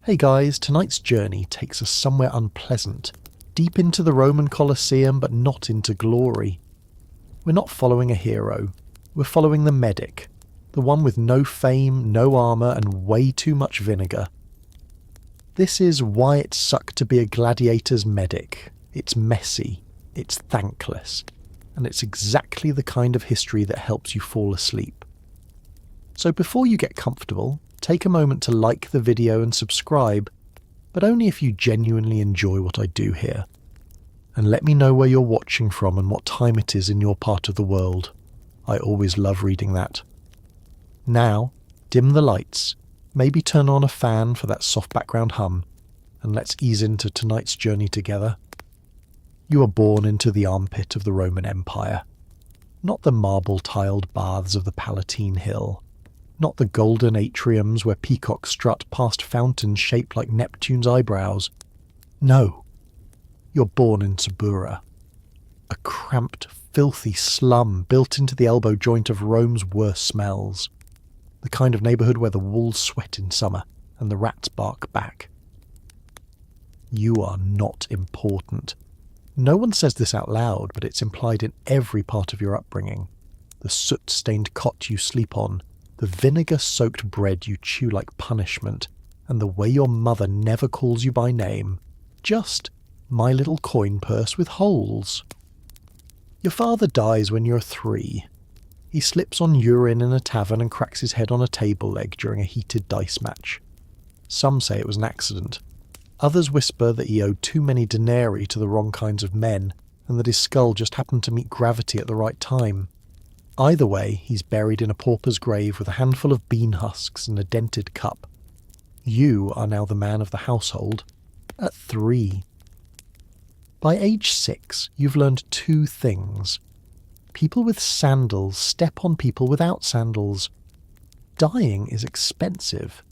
Hey guys, tonight's journey takes us somewhere unpleasant, deep into the Roman Colosseum but not into glory. We're not following a hero, we're following the medic, the one with no fame, no armour and way too much vinegar. This is why it sucked to be a gladiator's medic. It's messy, it's thankless, and it's exactly the kind of history that helps you fall asleep. So before you get comfortable, take a moment to like the video and subscribe, but only if you genuinely enjoy what I do here. And let me know where you're watching from and what time it is in your part of the world. I always love reading that. Now, dim the lights, maybe turn on a fan for that soft background hum, and let's ease into tonight's journey together. You were born into the armpit of the Roman Empire. Not the marble-tiled baths of the Palatine Hill. Not the golden atriums where peacocks strut past fountains shaped like Neptune's eyebrows. No. You're born in Subura. A cramped, filthy slum built into the elbow joint of Rome's worst smells. The kind of neighbourhood where the wolves sweat in summer and the rats bark back. You are not important. No one says this out loud, but it's implied in every part of your upbringing. The soot-stained cot you sleep on, the vinegar-soaked bread you chew like punishment, and the way your mother never calls you by name. Just my little coin purse with holes. Your father dies when you're 3. He slips on urine in a tavern and cracks his head on a table leg during a heated dice match. Some say it was an accident. Others whisper that he owed too many denarii to the wrong kinds of men, and that his skull just happened to meet gravity at the right time. Either way, he's buried in a pauper's grave with a handful of bean husks and a dented cup. You are now the man of the household, at 3. By age 6, you've learned 2 things. People with sandals step on people without sandals. Dying is expensive.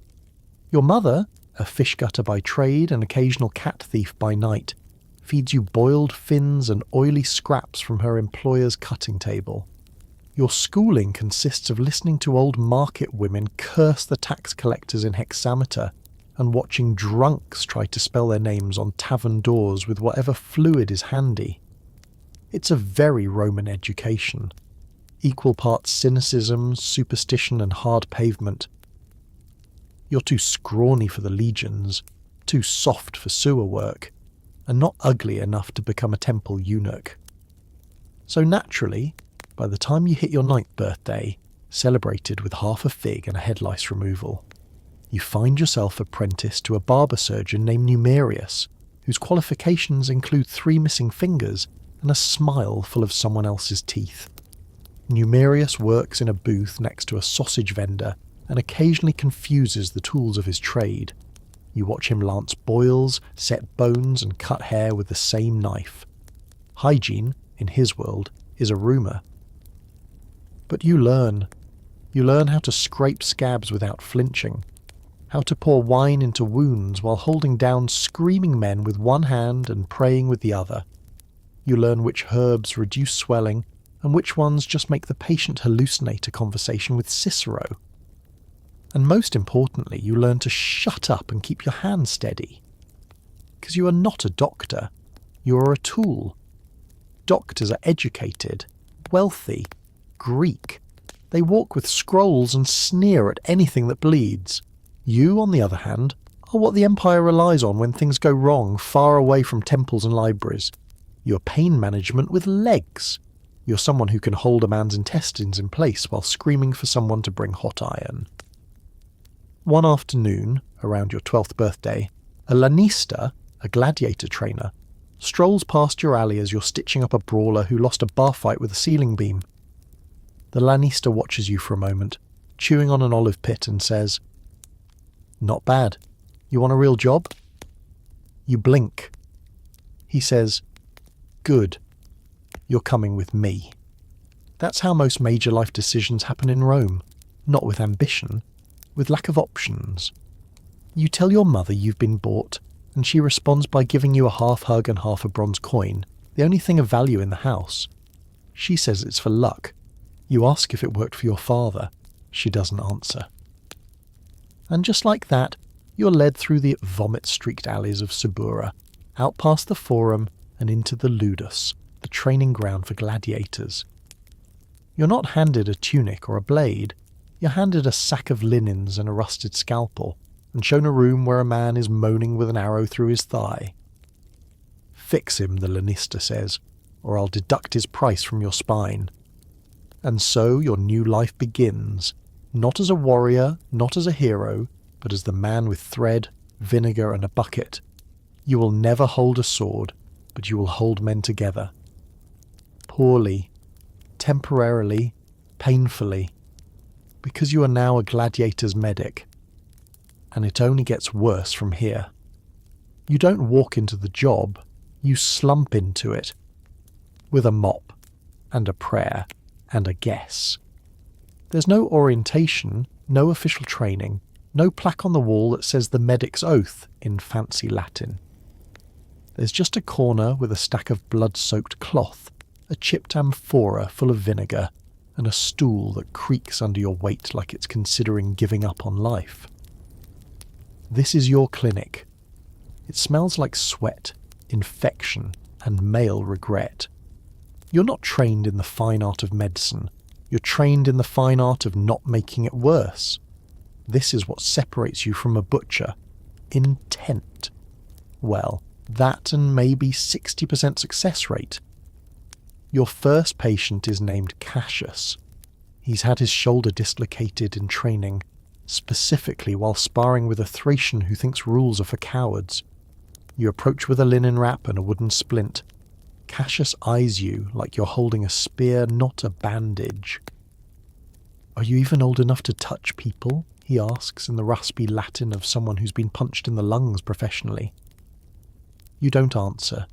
Your mother, a fish gutter by trade and occasional cat thief by night, feeds you boiled fins and oily scraps from her employer's cutting table. Your schooling consists of listening to old market women curse the tax collectors in hexameter and watching drunks try to spell their names on tavern doors with whatever fluid is handy. It's a very Roman education. Equal parts cynicism, superstition and hard pavement. You're too scrawny for the legions, too soft for sewer work, and not ugly enough to become a temple eunuch. So naturally, by the time you hit your 9th birthday, celebrated with half a fig and a head lice removal, you find yourself apprenticed to a barber surgeon named Numerius, whose qualifications include 3 missing fingers and a smile full of someone else's teeth. Numerius works in a booth next to a sausage vendor and occasionally confuses the tools of his trade. You watch him lance boils, set bones and cut hair with the same knife. Hygiene, in his world, is a rumour. But you learn. You learn how to scrape scabs without flinching, how to pour wine into wounds while holding down screaming men with one hand and praying with the other. You learn which herbs reduce swelling and which ones just make the patient hallucinate a conversation with Cicero. And most importantly, you learn to shut up and keep your hand steady. Because you are not a doctor, you are a tool. Doctors are educated, wealthy, Greek. They walk with scrolls and sneer at anything that bleeds. You, on the other hand, are what the Empire relies on when things go wrong far away from temples and libraries. You're pain management with legs. You're someone who can hold a man's intestines in place while screaming for someone to bring hot iron. One afternoon, around your 12th birthday, a lanista, a gladiator trainer, strolls past your alley as you're stitching up a brawler who lost a bar fight with a ceiling beam. The lanista watches you for a moment, chewing on an olive pit, and says, "Not bad. You want a real job?" You blink. He says, "Good. You're coming with me." That's how most major life decisions happen in Rome. Not with ambition, with lack of options. You tell your mother you've been bought, and she responds by giving you a half hug and half a bronze coin, the only thing of value in the house. She says it's for luck. You ask if it worked for your father. She doesn't answer. And just like that, You're led through the vomit-streaked alleys of Subura, out past the Forum and into the Ludus, the training ground for gladiators. You're not handed a tunic or a blade. You're handed a sack of linens and a rusted scalpel, and shown a room where a man is moaning with an arrow through his thigh. "Fix him," the lanista says, "or I'll deduct his price from your spine." And so your new life begins, not as a warrior, not as a hero, but as the man with thread, vinegar and a bucket. You will never hold a sword, but you will hold men together. Poorly, temporarily, painfully, because you are now a gladiator's medic. And it only gets worse from here. You don't walk into the job, you slump into it, with a mop, and a prayer, and a guess. There's no orientation, no official training, no plaque on the wall that says the medic's oath in fancy Latin. There's just a corner with a stack of blood-soaked cloth, a chipped amphora full of vinegar, and a stool that creaks under your weight like it's considering giving up on life. This is your clinic. It smells like sweat, infection, and male regret. You're not trained in the fine art of medicine. You're trained in the fine art of not making it worse. This is what separates you from a butcher. Intent. Well, that and maybe 60% success rate. Your first patient is named Cassius. He's had his shoulder dislocated in training, specifically while sparring with a Thracian who thinks rules are for cowards. You approach with a linen wrap and a wooden splint. Cassius eyes you like you're holding a spear, not a bandage. "Are you even old enough to touch people?" he asks in the raspy Latin of someone who's been punched in the lungs professionally. You don't answer.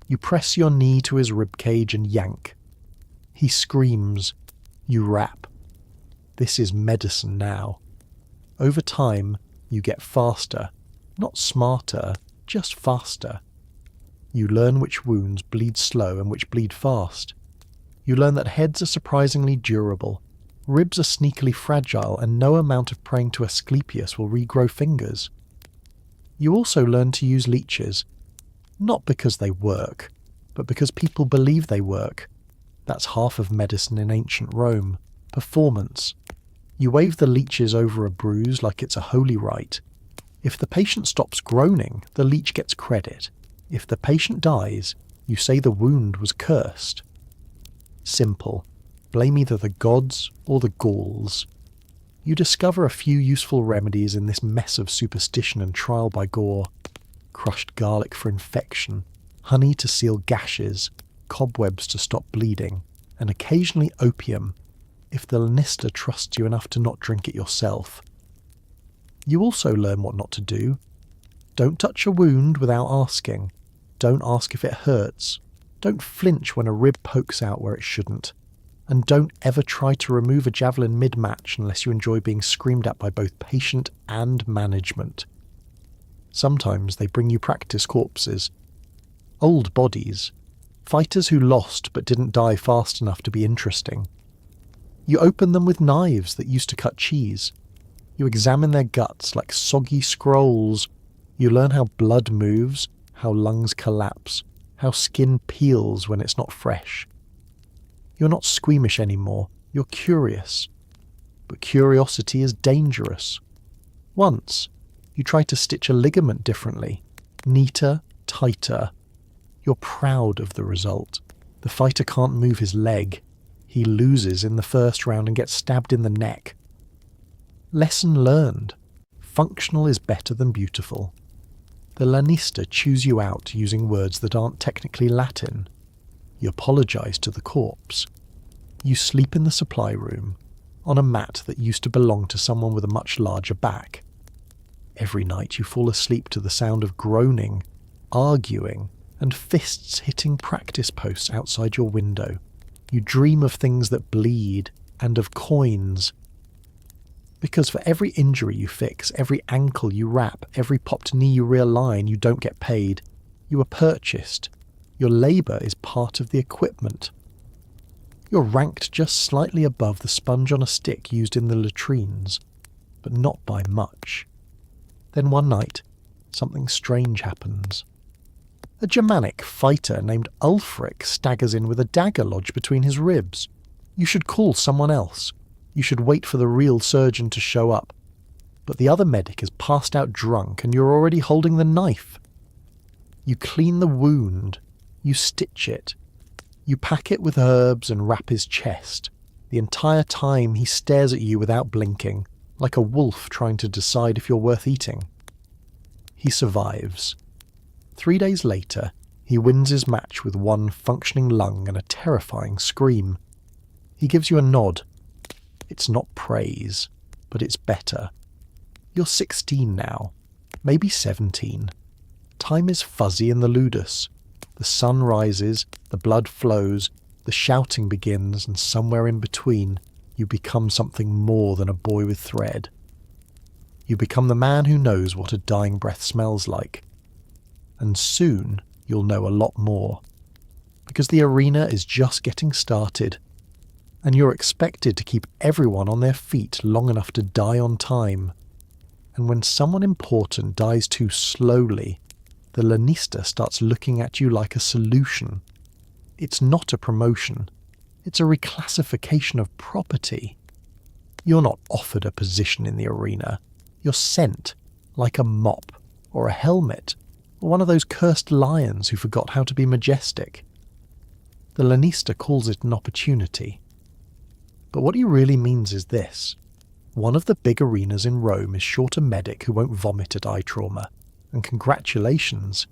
You press your knee to his ribcage and yank. He screams. You rap. This is medicine now. Over time, you get faster. Not smarter, just faster. You learn which wounds bleed slow and which bleed fast. You learn that heads are surprisingly durable. Ribs are sneakily fragile, and no amount of praying to Asclepius will regrow fingers. You also learn to use leeches, not because they work, but because people believe they work. That's half of medicine in ancient Rome. Performance. You wave the leeches over a bruise like it's a holy rite. If the patient stops groaning, the leech gets credit. If the patient dies, you say the wound was cursed. Simple. Blame either the gods or the Gauls. You discover a few useful remedies in this mess of superstition and trial by gore. Crushed garlic for infection, honey to seal gashes, cobwebs to stop bleeding, and occasionally opium, if the lanista trusts you enough to not drink it yourself. You also learn what not to do. Don't touch a wound without asking. Don't ask if it hurts. Don't flinch when a rib pokes out where it shouldn't. And don't ever try to remove a javelin mid-match unless you enjoy being screamed at by both patient and management. Sometimes they bring you practice corpses. Old bodies. Fighters who lost but didn't die fast enough to be interesting. You open them with knives that used to cut cheese. You examine their guts like soggy scrolls. You learn how blood moves, how lungs collapse, how skin peels when it's not fresh. You're not squeamish anymore, you're curious. But curiosity is dangerous. Once, you try to stitch a ligament differently, neater, tighter. You're proud of the result. The fighter can't move his leg. He loses in the first round and gets stabbed in the neck. Lesson learned. Functional is better than beautiful. The lanista chews you out using words that aren't technically Latin. You apologise to the corpse. You sleep in the supply room, on a mat that used to belong to someone with a much larger back. Every night you fall asleep to the sound of groaning, arguing, and fists hitting practice posts outside your window. You dream of things that bleed, and of coins. Because for every injury you fix, every ankle you wrap, every popped knee you realign, you don't get paid. You are purchased. Your labour is part of the equipment. You're ranked just slightly above the sponge on a stick used in the latrines, but not by much. Then one night, something strange happens. A Germanic fighter named Ulfric staggers in with a dagger lodged between his ribs. You should call someone else. You should wait for the real surgeon to show up. But the other medic is passed out drunk and you're already holding the knife. You clean the wound. You stitch it. You pack it with herbs and wrap his chest. The entire time he stares at you without blinking, like a wolf trying to decide if you're worth eating. He survives. 3 days later, he wins his match with one functioning lung and a terrifying scream. He gives you a nod. It's not praise, but it's better. You're 16 now, maybe 17. Time is fuzzy in the ludus. The sun rises, the blood flows, the shouting begins, and somewhere in between, you become something more than a boy with thread. You become the man who knows what a dying breath smells like. And soon, you'll know a lot more. Because the arena is just getting started, and you're expected to keep everyone on their feet long enough to die on time. And when someone important dies too slowly, the lanista starts looking at you like a solution. It's not a promotion. It's a reclassification of property. You're not offered a position in the arena. You're sent, like a mop, or a helmet, or one of those cursed lions who forgot how to be majestic. The lanista calls it an opportunity. But what he really means is this. One of the big arenas in Rome is short a medic who won't vomit at eye trauma. And congratulations,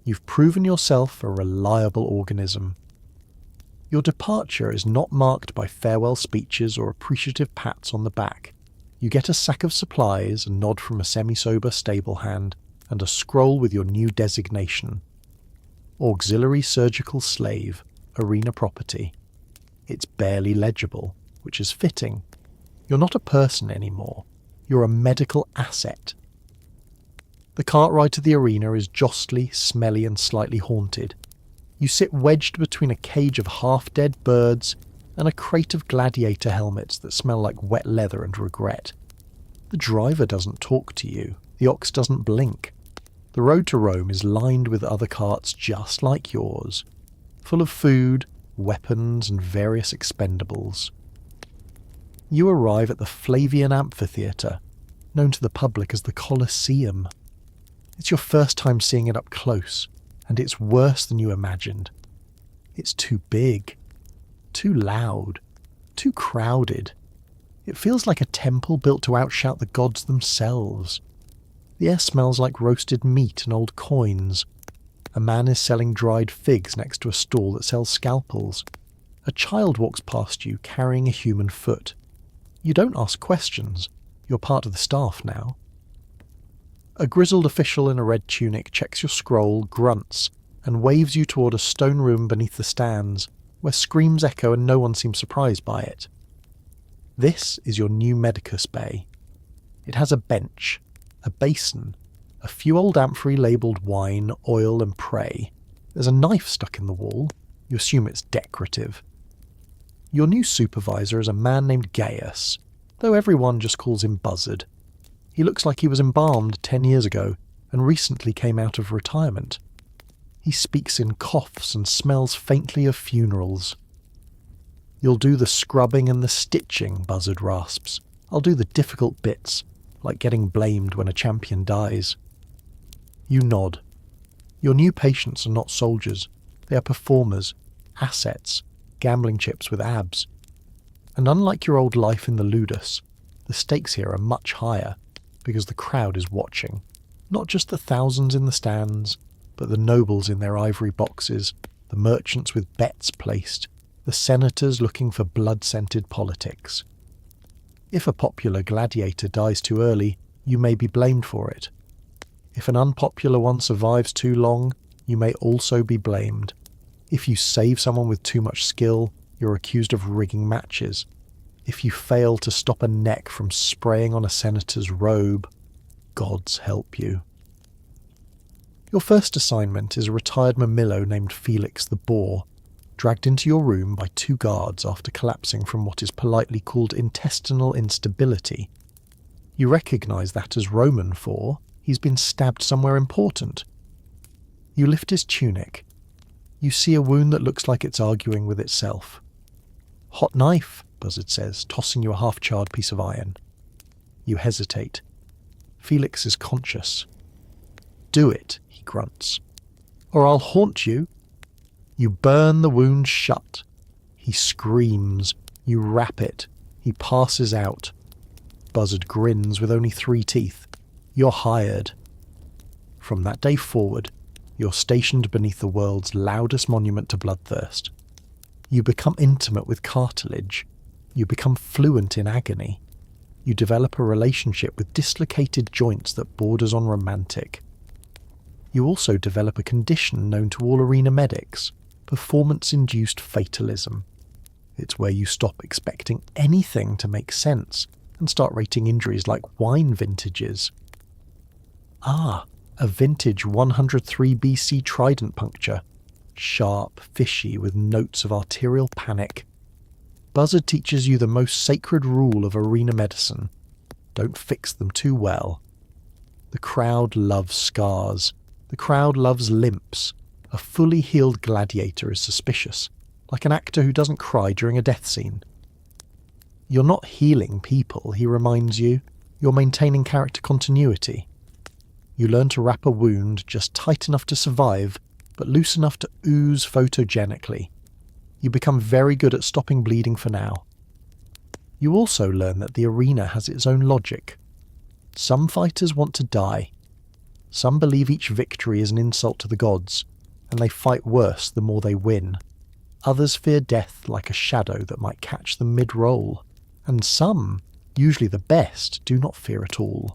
you've proven yourself a reliable organism. Your departure is not marked by farewell speeches or appreciative pats on the back. You get a sack of supplies, a nod from a semi-sober stable hand, and a scroll with your new designation. Auxiliary Surgical Slave, Arena Property. It's barely legible, which is fitting. You're not a person anymore. You're a medical asset. The cart ride to the arena is jostly, smelly and slightly haunted. You sit wedged between a cage of half-dead birds and a crate of Gladiator helmets that smell like wet leather and regret. The driver doesn't talk to you. The ox doesn't blink. The road to Rome is lined with other carts just like yours, full of food, weapons and various expendables. You arrive at the Flavian Amphitheatre, known to the public as the Colosseum. It's your first time seeing it up close, and it's worse than you imagined. It's too big, too loud, too crowded. It feels like a temple built to outshout the gods themselves. The air smells like roasted meat and old coins. A man is selling dried figs next to a stall that sells scalpels. A child walks past you carrying a human foot. You don't ask questions. You're part of the staff now. A grizzled official in a red tunic checks your scroll, grunts, and waves you toward a stone room beneath the stands, where screams echo and no one seems surprised by it. This is your new medicus bay. It has a bench, a basin, a few old amphorae labelled wine, oil and prey. There's a knife stuck in the wall. You assume it's decorative. Your new supervisor is a man named Gaius, though everyone just calls him Buzzard. He looks like he was embalmed 10 years ago and recently came out of retirement. He speaks in coughs and smells faintly of funerals. You'll do the scrubbing and the stitching, Buzzard rasps. I'll do the difficult bits, like getting blamed when a champion dies. You nod. Your new patients are not soldiers. They are performers, assets, gambling chips with abs. And unlike your old life in the ludus, the stakes here are much higher, because the crowd is watching. Not just the thousands in the stands, but the nobles in their ivory boxes, the merchants with bets placed, the senators looking for blood-scented politics. If a popular gladiator dies too early, you may be blamed for it. If an unpopular one survives too long, you may also be blamed. If you save someone with too much skill, you're accused of rigging matches. If you fail to stop a neck from spraying on a senator's robe, gods help you. Your first assignment is a retired Mamillo named Felix the Boar, dragged into your room by 2 guards after collapsing from what is politely called intestinal instability. You recognise that as Roman for He's been stabbed somewhere important. You lift his tunic. You see a wound that looks like it's arguing with itself. "Hot knife," Buzzard says, tossing you a half-charred piece of iron. You hesitate. Felix is conscious. "Do it," he grunts, "or I'll haunt you." You burn the wound shut. He screams. You wrap it. He passes out. Buzzard grins with only 3 teeth. You're hired. From that day forward, you're stationed beneath the world's loudest monument to bloodthirst. You become intimate with cartilage. You become fluent in agony. You develop a relationship with dislocated joints that borders on romantic. You also develop a condition known to all arena medics, performance-induced fatalism. It's where you stop expecting anything to make sense and start rating injuries like wine vintages. Ah, a vintage 103 BC trident puncture. Sharp, fishy, with notes of arterial panic. Buzzard teaches you the most sacred rule of arena medicine. Don't fix them too well. The crowd loves scars. The crowd loves limps. A fully healed gladiator is suspicious, like an actor who doesn't cry during a death scene. You're not healing people, he reminds you. You're maintaining character continuity. You learn to wrap a wound just tight enough to survive, but loose enough to ooze photogenically. You become very good at stopping bleeding for now. You also learn that the arena has its own logic. Some fighters want to die. Some believe each victory is an insult to the gods, and they fight worse the more they win. Others fear death like a shadow that might catch them mid-roll. And some, usually the best, do not fear at all.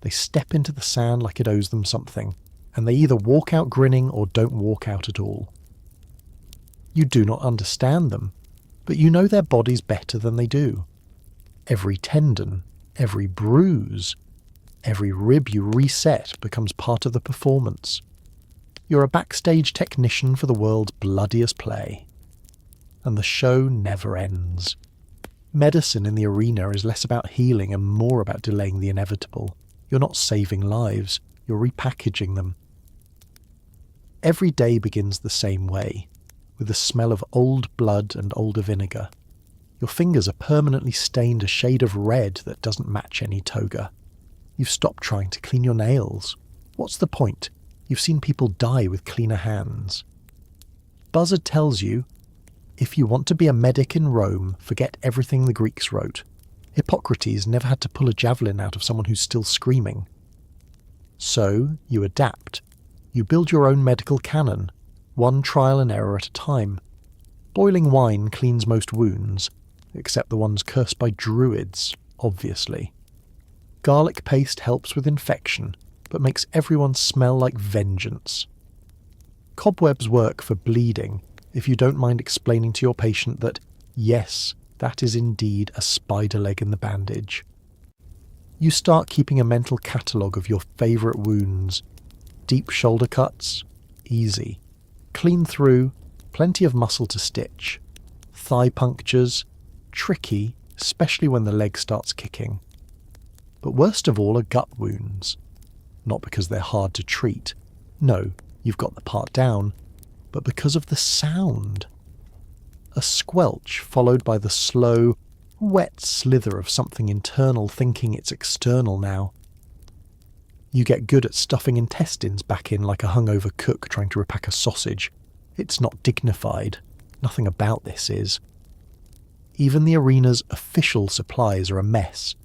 They step into the sand like it owes them something, and they either walk out grinning or don't walk out at all. You do not understand them, but you know their bodies better than they do. Every tendon, every bruise, every rib you reset becomes part of the performance. You're a backstage technician for the world's bloodiest play. And the show never ends. Medicine in the arena is less about healing and more about delaying the inevitable. You're not saving lives, you're repackaging them. Every day begins the same way, with the smell of old blood and older vinegar. Your fingers are permanently stained a shade of red that doesn't match any toga. You've stopped trying to clean your nails. What's the point? You've seen people die with cleaner hands. Buzzard tells you, if you want to be a medic in Rome, forget everything the Greeks wrote. Hippocrates never had to pull a javelin out of someone who's still screaming. So, you adapt. You build your own medical canon, one trial and error at a time. Boiling wine cleans most wounds, except the ones cursed by druids, obviously. Garlic paste helps with infection, but makes everyone smell like vengeance. Cobwebs work for bleeding, if you don't mind explaining to your patient that, yes, that is indeed a spider leg in the bandage. You start keeping a mental catalogue of your favourite wounds. Deep shoulder cuts? Easy. Clean through? Plenty of muscle to stitch. Thigh punctures? Tricky, especially when the leg starts kicking. But worst of all are gut wounds. Not because they're hard to treat. No, you've got the part down. But because of the sound. A squelch followed by the slow, wet slither of something internal thinking it's external now. You get good at stuffing intestines back in like a hungover cook trying to repack a sausage. It's not dignified. Nothing about this is. Even the arena's official supplies are a mess.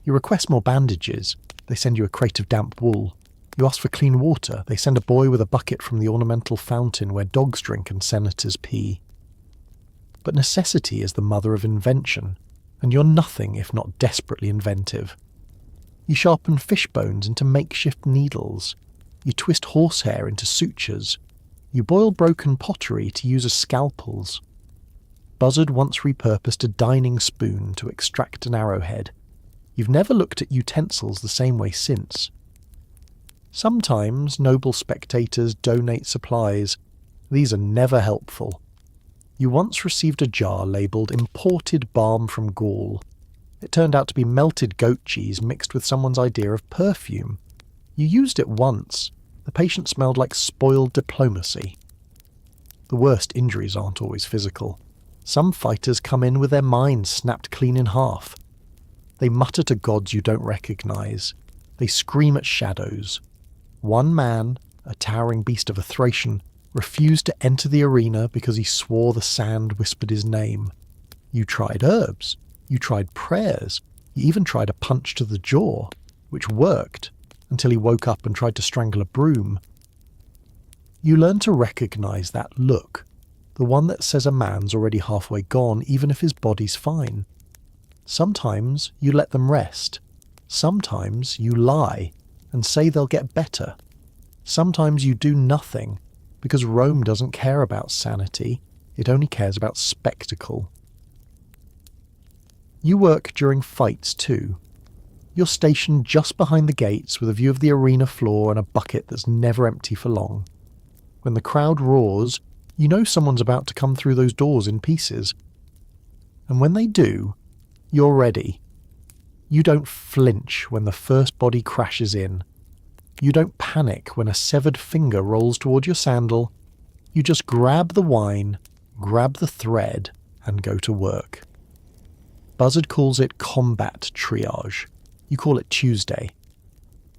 You request more bandages. They send you a crate of damp wool. You ask for clean water. They send a boy with a bucket from the ornamental fountain where dogs drink and senators pee. But necessity is the mother of invention, and you're nothing if not desperately inventive. You sharpen fish bones into makeshift needles. You twist horsehair into sutures. You boil broken pottery to use as scalpels. Buzzard once repurposed a dining spoon to extract an arrowhead. You've never looked at utensils the same way since. Sometimes noble spectators donate supplies. These are never helpful. You once received a jar labelled imported balm from Gaul. It turned out to be melted goat cheese mixed with someone's idea of perfume. You used it once. The patient smelled like spoiled diplomacy. The worst injuries aren't always physical. Some fighters come in with their minds snapped clean in half. They mutter to gods you don't recognise. They scream at shadows. One man, a towering beast of a Thracian, refused to enter the arena because he swore the sand whispered his name. You tried herbs. You tried prayers. You even tried a punch to the jaw, which worked, until he woke up and tried to strangle a broom. You learn to recognise that look, the one that says a man's already halfway gone even if his body's fine. Sometimes you let them rest. Sometimes you lie and say they'll get better. Sometimes you do nothing, because Rome doesn't care about sanity, it only cares about spectacle. You work during fights too. You're stationed just behind the gates with a view of the arena floor and a bucket that's never empty for long. When the crowd roars, you know someone's about to come through those doors in pieces. And when they do, you're ready. You don't flinch when the first body crashes in. You don't panic when a severed finger rolls toward your sandal. You just grab the wine, grab the thread, and go to work. Buzzard calls it combat triage. You call it Tuesday.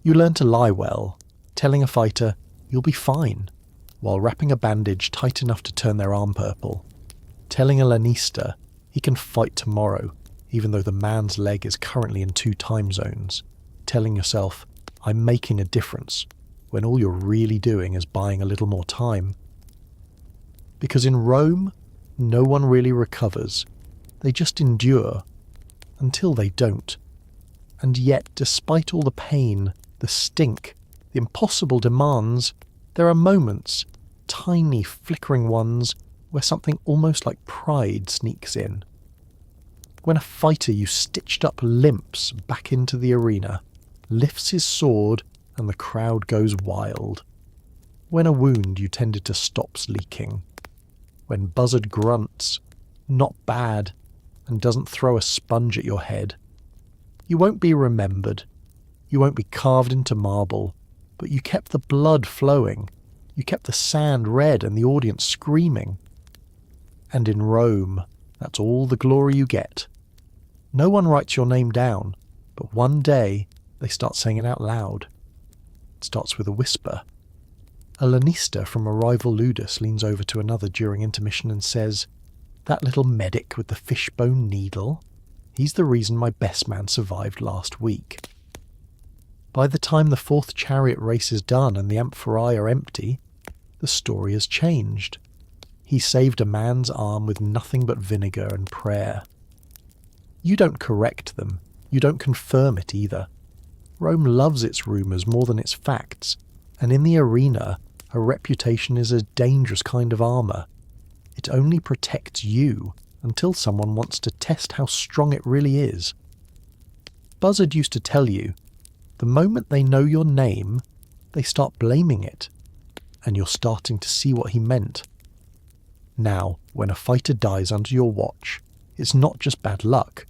You learn to lie well, telling a fighter, you'll be fine, while wrapping a bandage tight enough to turn their arm purple. Telling a lanista he can fight tomorrow, even though the man's leg is currently in 2 time zones. Telling yourself, I'm making a difference, when all you're really doing is buying a little more time. Because in Rome, no one really recovers. They just endure, until they don't. And yet, despite all the pain, the stink, the impossible demands, there are moments, tiny flickering ones, where something almost like pride sneaks in. When a fighter you stitched up limps back into the arena, lifts his sword, and the crowd goes wild. When a wound you tended to stops leaking. When Buzzard grunts, not bad, and doesn't throw a sponge at your head. You won't be remembered. You won't be carved into marble, but you kept the blood flowing. You kept the sand red and the audience screaming. And in Rome, that's all the glory you get. No one writes your name down, but one day they start saying it out loud. It starts with a whisper. A lanista from a rival ludus leans over to another during intermission and says, "That little medic with the fishbone needle? He's the reason my best man survived last week." By the time the 4th chariot race is done and the amphorae are empty, the story has changed. He saved a man's arm with nothing but vinegar and prayer. You don't correct them. You don't confirm it either. Rome loves its rumours more than its facts, and in the arena, a reputation is a dangerous kind of armour. It only protects you until someone wants to test how strong it really is. Buzzard used to tell you, the moment they know your name, they start blaming it, and you're starting to see what he meant. Now, when a fighter dies under your watch, it's not just bad luck,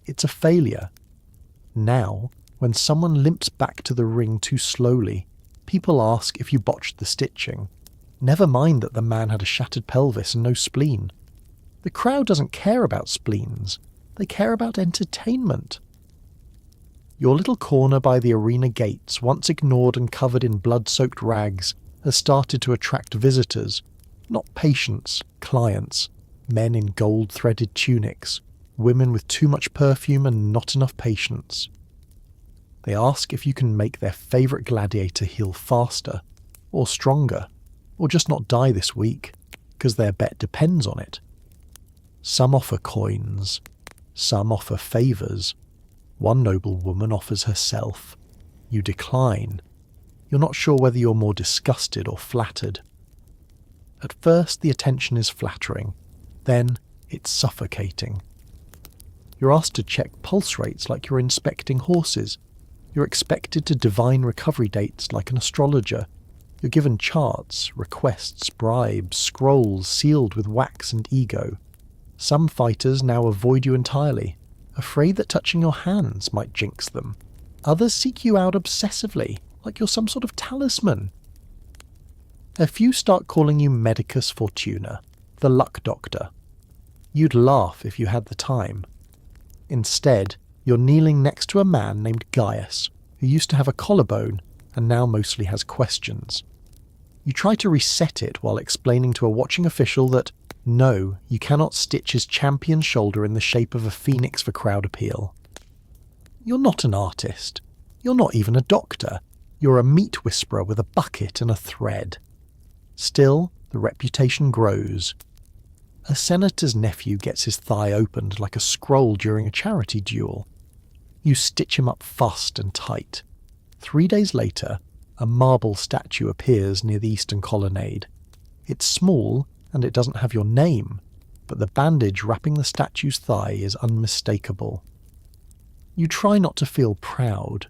it's a failure. Now, when someone limps back to the ring too slowly, people ask if you botched the stitching. Never mind that the man had a shattered pelvis and no spleen. The crowd doesn't care about spleens. They care about entertainment. Your little corner by the arena gates, once ignored and covered in blood-soaked rags, has started to attract visitors, not patients, clients, men in gold-threaded tunics, women with too much perfume and not enough patience. They ask if you can make their favourite gladiator heal faster, or stronger, or just not die this week, because their bet depends on it. Some offer coins, some offer favours. One noble woman offers herself. You decline. You're not sure whether you're more disgusted or flattered. At first the attention is flattering, then it's suffocating. You're asked to check pulse rates like you're inspecting horses. You're expected to divine recovery dates like an astrologer. You're given charts, requests, bribes, scrolls sealed with wax and ego. Some fighters now avoid you entirely, afraid that touching your hands might jinx them. Others seek you out obsessively, like you're some sort of talisman. A few start calling you Medicus Fortuna, the luck doctor. You'd laugh if you had the time. Instead, you're kneeling next to a man named Gaius, who used to have a collarbone and now mostly has questions. You try to reset it while explaining to a watching official that, no, you cannot stitch his champion shoulder in the shape of a phoenix for crowd appeal. You're not an artist. You're not even a doctor. You're a meat whisperer with a bucket and a thread. Still, the reputation grows. A senator's nephew gets his thigh opened like a scroll during a charity duel. You stitch him up fast and tight. 3 days later, a marble statue appears near the eastern colonnade. It's small, and it doesn't have your name, but the bandage wrapping the statue's thigh is unmistakable. You try not to feel proud.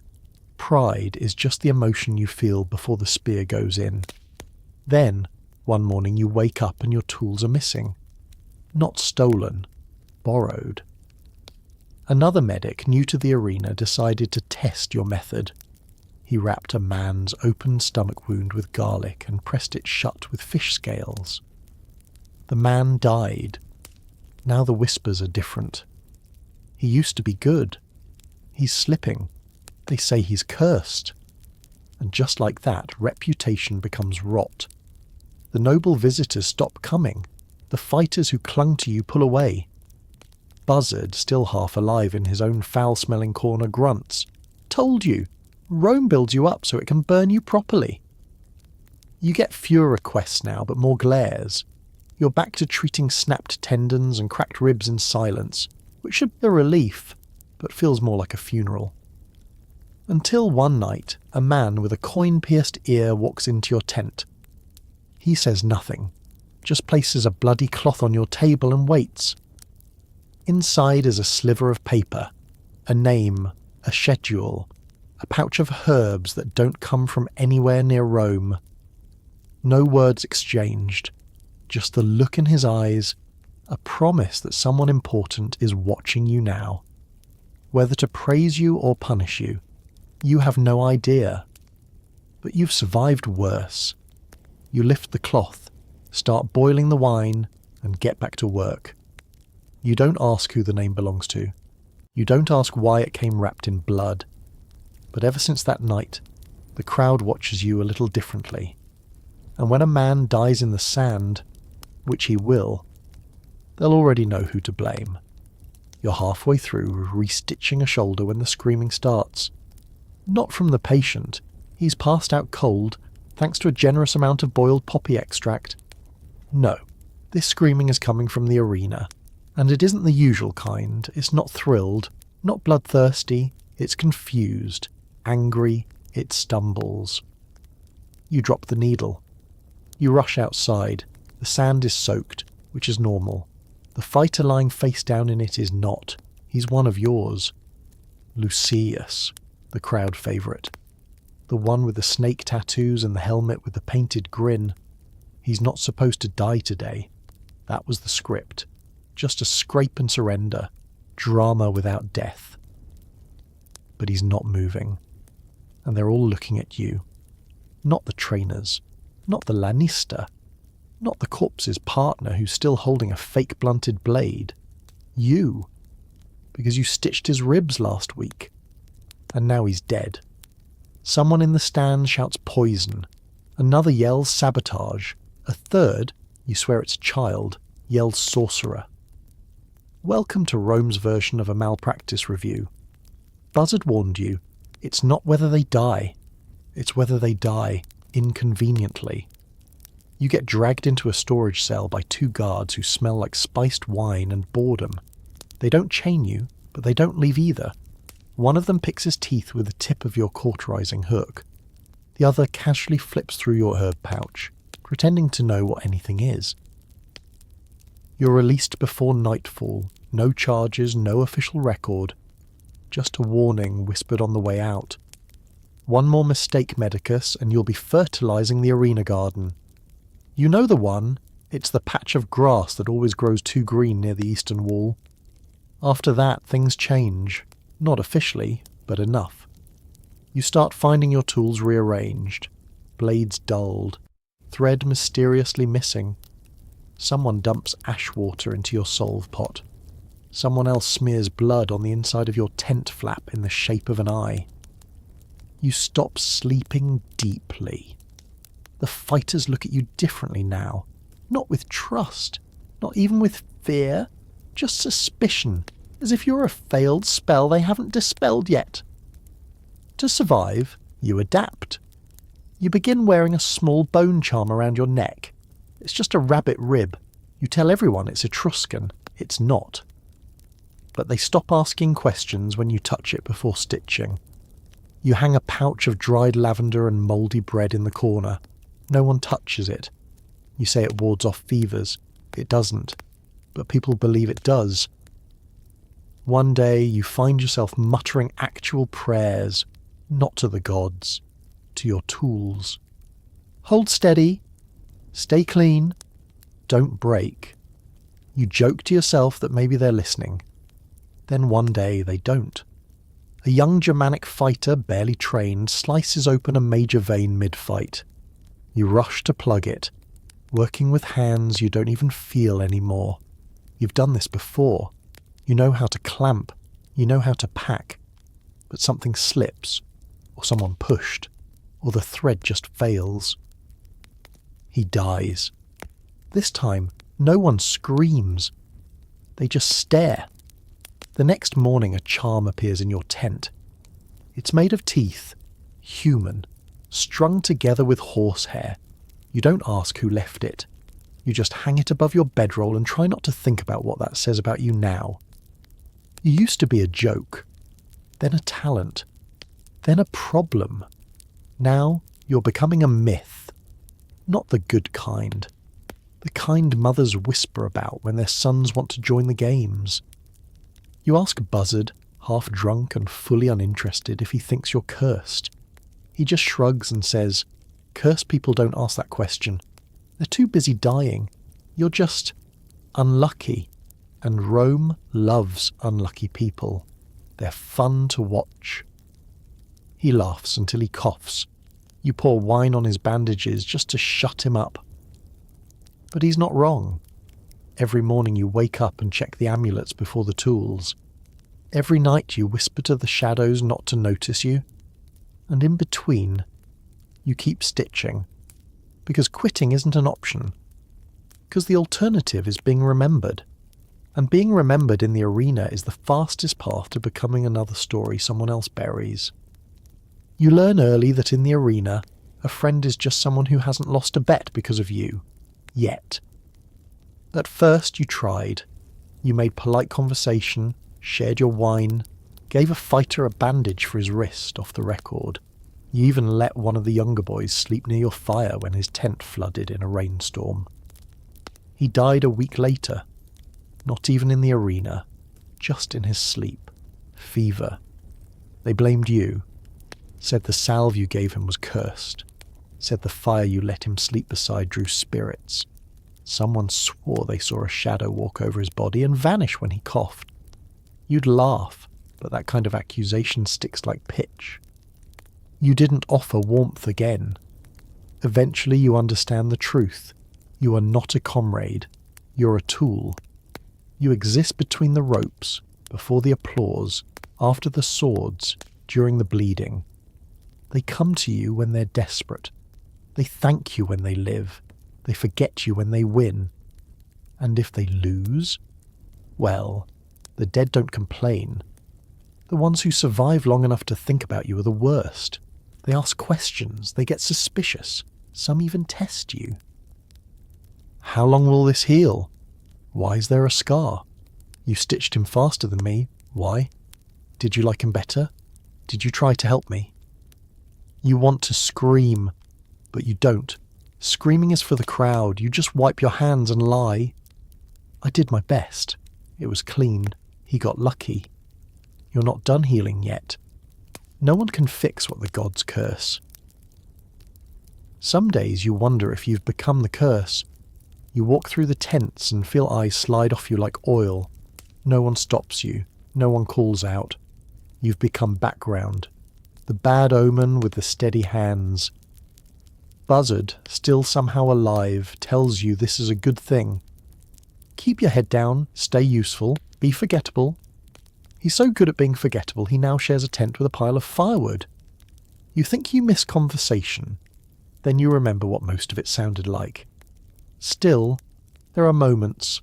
Pride is just the emotion you feel before the spear goes in. Then, one morning you wake up and your tools are missing. Not stolen, borrowed. Another medic new to the arena decided to test your method. He wrapped a man's open stomach wound with garlic and pressed it shut with fish scales. The man died. Now the whispers are different. He used to be good. He's slipping. They say he's cursed. And just like that, reputation becomes rot. The noble visitors stop coming. The fighters who clung to you pull away. Buzzard, still half alive in his own foul-smelling corner, grunts. Told you! Rome builds you up so it can burn you properly. You get fewer requests now, but more glares. You're back to treating snapped tendons and cracked ribs in silence, which should be a relief, but feels more like a funeral. Until one night, a man with a coin-pierced ear walks into your tent. He says nothing, just places a bloody cloth on your table and waits. Inside is a sliver of paper, a name, a schedule, a pouch of herbs that don't come from anywhere near Rome. No words exchanged, just the look in his eyes, a promise that someone important is watching you now. Whether to praise you or punish you, you have no idea. But you've survived worse. You lift the cloth, start boiling the wine, and get back to work. You don't ask who the name belongs to. You don't ask why it came wrapped in blood. But ever since that night, the crowd watches you a little differently. And when a man dies in the sand, which he will, they'll already know who to blame. You're halfway through restitching a shoulder when the screaming starts. Not from the patient. He's passed out cold, thanks to a generous amount of boiled poppy extract. No, this screaming is coming from the arena. And it isn't the usual kind. It's not thrilled, not bloodthirsty. It's confused, angry. It stumbles. You drop the needle. You rush outside. The sand is soaked, which is normal. The fighter lying face down in it is not. He's one of yours. Lucius, the crowd favourite. The one with the snake tattoos and the helmet with the painted grin. He's not supposed to die today. That was the script. Just a scrape and surrender. Drama without death. But he's not moving. And they're all looking at you. Not the trainers. Not the lanista. Not the corpse's partner who's still holding a fake blunted blade. You. Because you stitched his ribs last week. And now he's dead. Someone in the stand shouts poison. Another yells sabotage. A third, you swear it's child, yells sorcerer. Welcome to Rome's version of a malpractice review. Buzzard warned you, it's not whether they die. It's whether they die inconveniently. You get dragged into a storage cell by 2 guards who smell like spiced wine and boredom. They don't chain you, but they don't leave either. One of them picks his teeth with the tip of your cauterizing hook. The other casually flips through your herb pouch, pretending to know what anything is. You're released before nightfall. No charges, no official record. Just a warning whispered on the way out. One more mistake, Medicus, and you'll be fertilizing the arena garden. You know the one. It's the patch of grass that always grows too green near the eastern wall. After that, things change. Not officially, but enough. You start finding your tools rearranged, blades dulled, thread mysteriously missing. Someone dumps ash water into your solve pot. Someone else smears blood on the inside of your tent flap in the shape of an eye. You stop sleeping deeply. The fighters look at you differently now, not with trust, not even with fear, just suspicion, as if you're a failed spell they haven't dispelled yet. To survive, you adapt. You begin wearing a small bone charm around your neck. It's just a rabbit rib. You tell everyone it's Etruscan. It's not. But they stop asking questions when you touch it before stitching. You hang a pouch of dried lavender and mouldy bread in the corner. No one touches it. You say it wards off fevers. It doesn't. But people believe it does. One day you find yourself muttering actual prayers, not to the gods, to your tools. Hold steady. Stay clean. Don't break. You joke to yourself that maybe they're listening. Then one day they don't. A young Germanic fighter, barely trained, slices open a major vein mid-fight. You rush to plug it, working with hands you don't even feel anymore. You've done this before. You know how to clamp. You know how to pack. But something slips, or someone pushed, or the thread just fails. He dies. This time, no one screams. They just stare. The next morning a charm appears in your tent. It's made of teeth, human, strung together with horsehair. You don't ask who left it. You just hang it above your bedroll and try not to think about what that says about you now. You used to be a joke, then a talent, then a problem. Now you're becoming a myth. Not the good kind. The kind mothers whisper about when their sons want to join the games. You ask Buzzard, half drunk and fully uninterested, if he thinks you're cursed. He just shrugs and says, "Cursed people don't ask that question. They're too busy dying. You're just unlucky." And Rome loves unlucky people. They're fun to watch. He laughs until he coughs. You pour wine on his bandages just to shut him up. But he's not wrong. Every morning you wake up and check the amulets before the tools. Every night you whisper to the shadows not to notice you. And in between, you keep stitching. Because quitting isn't an option. Because the alternative is being remembered. And being remembered in the arena is the fastest path to becoming another story someone else buries. You learn early that in the arena, a friend is just someone who hasn't lost a bet because of you. Yet. At first you tried. You made polite conversation, shared your wine, gave a fighter a bandage for his wrist off the record. You even let one of the younger boys sleep near your fire when his tent flooded in a rainstorm. He died a week later. Not even in the arena, just in his sleep. Fever. They blamed you. Said the salve you gave him was cursed. Said the fire you let him sleep beside drew spirits. Someone swore they saw a shadow walk over his body and vanish when he coughed. You'd laugh, but that kind of accusation sticks like pitch. You didn't offer warmth again. Eventually you understand the truth. You are not a comrade. You're a tool. You exist between the ropes, before the applause, after the swords, during the bleeding. They come to you when they're desperate. They thank you when they live. They forget you when they win. And if they lose? Well, the dead don't complain. The ones who survive long enough to think about you are the worst. They ask questions, they get suspicious. Some even test you. How long will this heal? Why is there a scar? You stitched him faster than me. Why? Did you like him better? Did you try to help me? You want to scream, but you don't. Screaming is for the crowd. You just wipe your hands and lie. I did my best. It was clean. He got lucky. You're not done healing yet. No one can fix what the gods curse. Some days you wonder if you've become the curse. You walk through the tents and feel eyes slide off you like oil. No one stops you. No one calls out. You've become background. The bad omen with the steady hands. Buzzard, still somehow alive, tells you this is a good thing. Keep your head down, stay useful, be forgettable. He's so good at being forgettable he now shares a tent with a pile of firewood. You think you miss conversation, then you remember what most of it sounded like. Still, there are moments.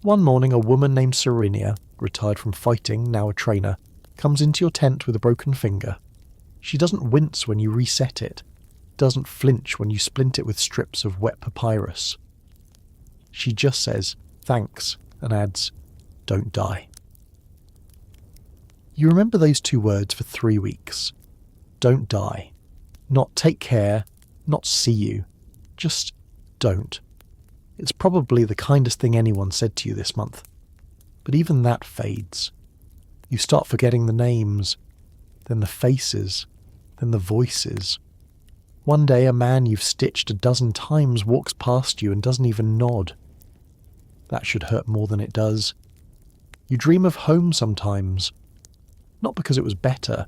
One morning a woman named Serenia, retired from fighting, now a trainer, comes into your tent with a broken finger. She doesn't wince when you reset it, doesn't flinch when you splint it with strips of wet papyrus. She just says, thanks, and adds, don't die. You remember those two words for 3 weeks. Don't die. Not take care, not see you. Just don't. It's probably the kindest thing anyone said to you this month. But even that fades. You start forgetting the names, then the faces, then the voices. One day a man you've stitched a dozen times walks past you and doesn't even nod. That should hurt more than it does. You dream of home sometimes. Not because it was better,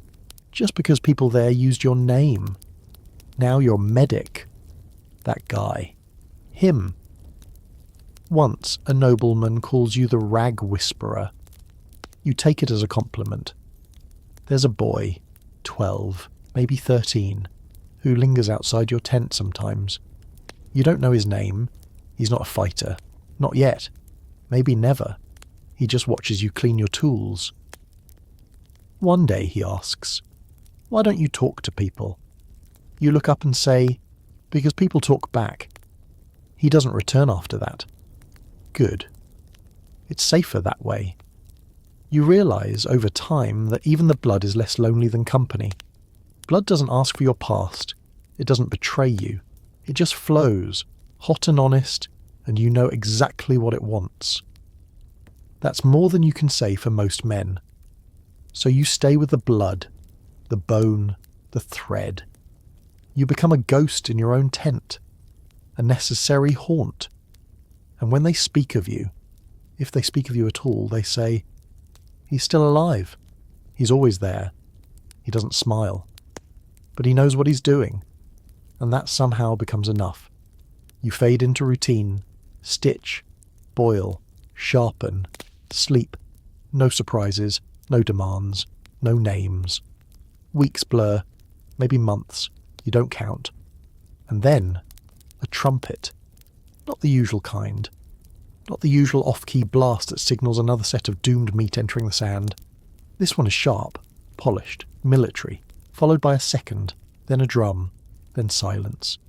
just because people there used your name. Now you're medic. That guy. Him. Once a nobleman calls you the rag whisperer. You take it as a compliment. There's a boy, 12, maybe 13, who lingers outside your tent sometimes. You don't know his name. He's not a fighter. Not yet. Maybe never. He just watches you clean your tools. One day he asks, why don't you talk to people? You look up and say, because people talk back. He doesn't return after that. Good. It's safer that way. You realise over time that even the blood is less lonely than company. Blood doesn't ask for your past. It doesn't betray you. It just flows, hot and honest, and you know exactly what it wants. That's more than you can say for most men. So you stay with the blood, the bone, the thread. You become a ghost in your own tent, a necessary haunt. And when they speak of you, if they speak of you at all, they say, he's still alive. He's always there. He doesn't smile. But he knows what he's doing. And that somehow becomes enough. You fade into routine, stitch, boil, sharpen, sleep, no surprises, no demands, no names. Weeks blur, maybe months, you don't count. And then, a trumpet. Not the usual kind. Not the usual off-key blast that signals another set of doomed meat entering the sand. This one is sharp, polished, military, followed by a second, then a drum, then silence.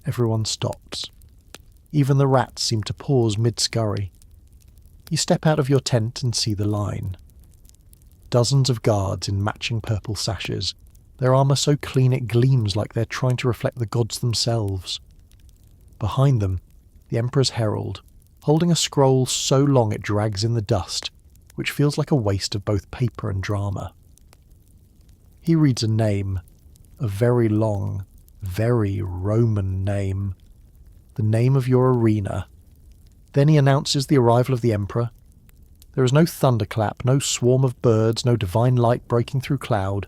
Everyone stops. Even the rats seem to pause mid-scurry. You step out of your tent and see the line. Dozens of guards in matching purple sashes, their armour so clean it gleams like they're trying to reflect the gods themselves. Behind them, the Emperor's herald, holding a scroll so long it drags in the dust, which feels like a waste of both paper and drama. He reads a name, a very long, very Roman name, the name of your arena. Then he announces the arrival of the Emperor. There is no thunderclap, no swarm of birds, no divine light breaking through cloud.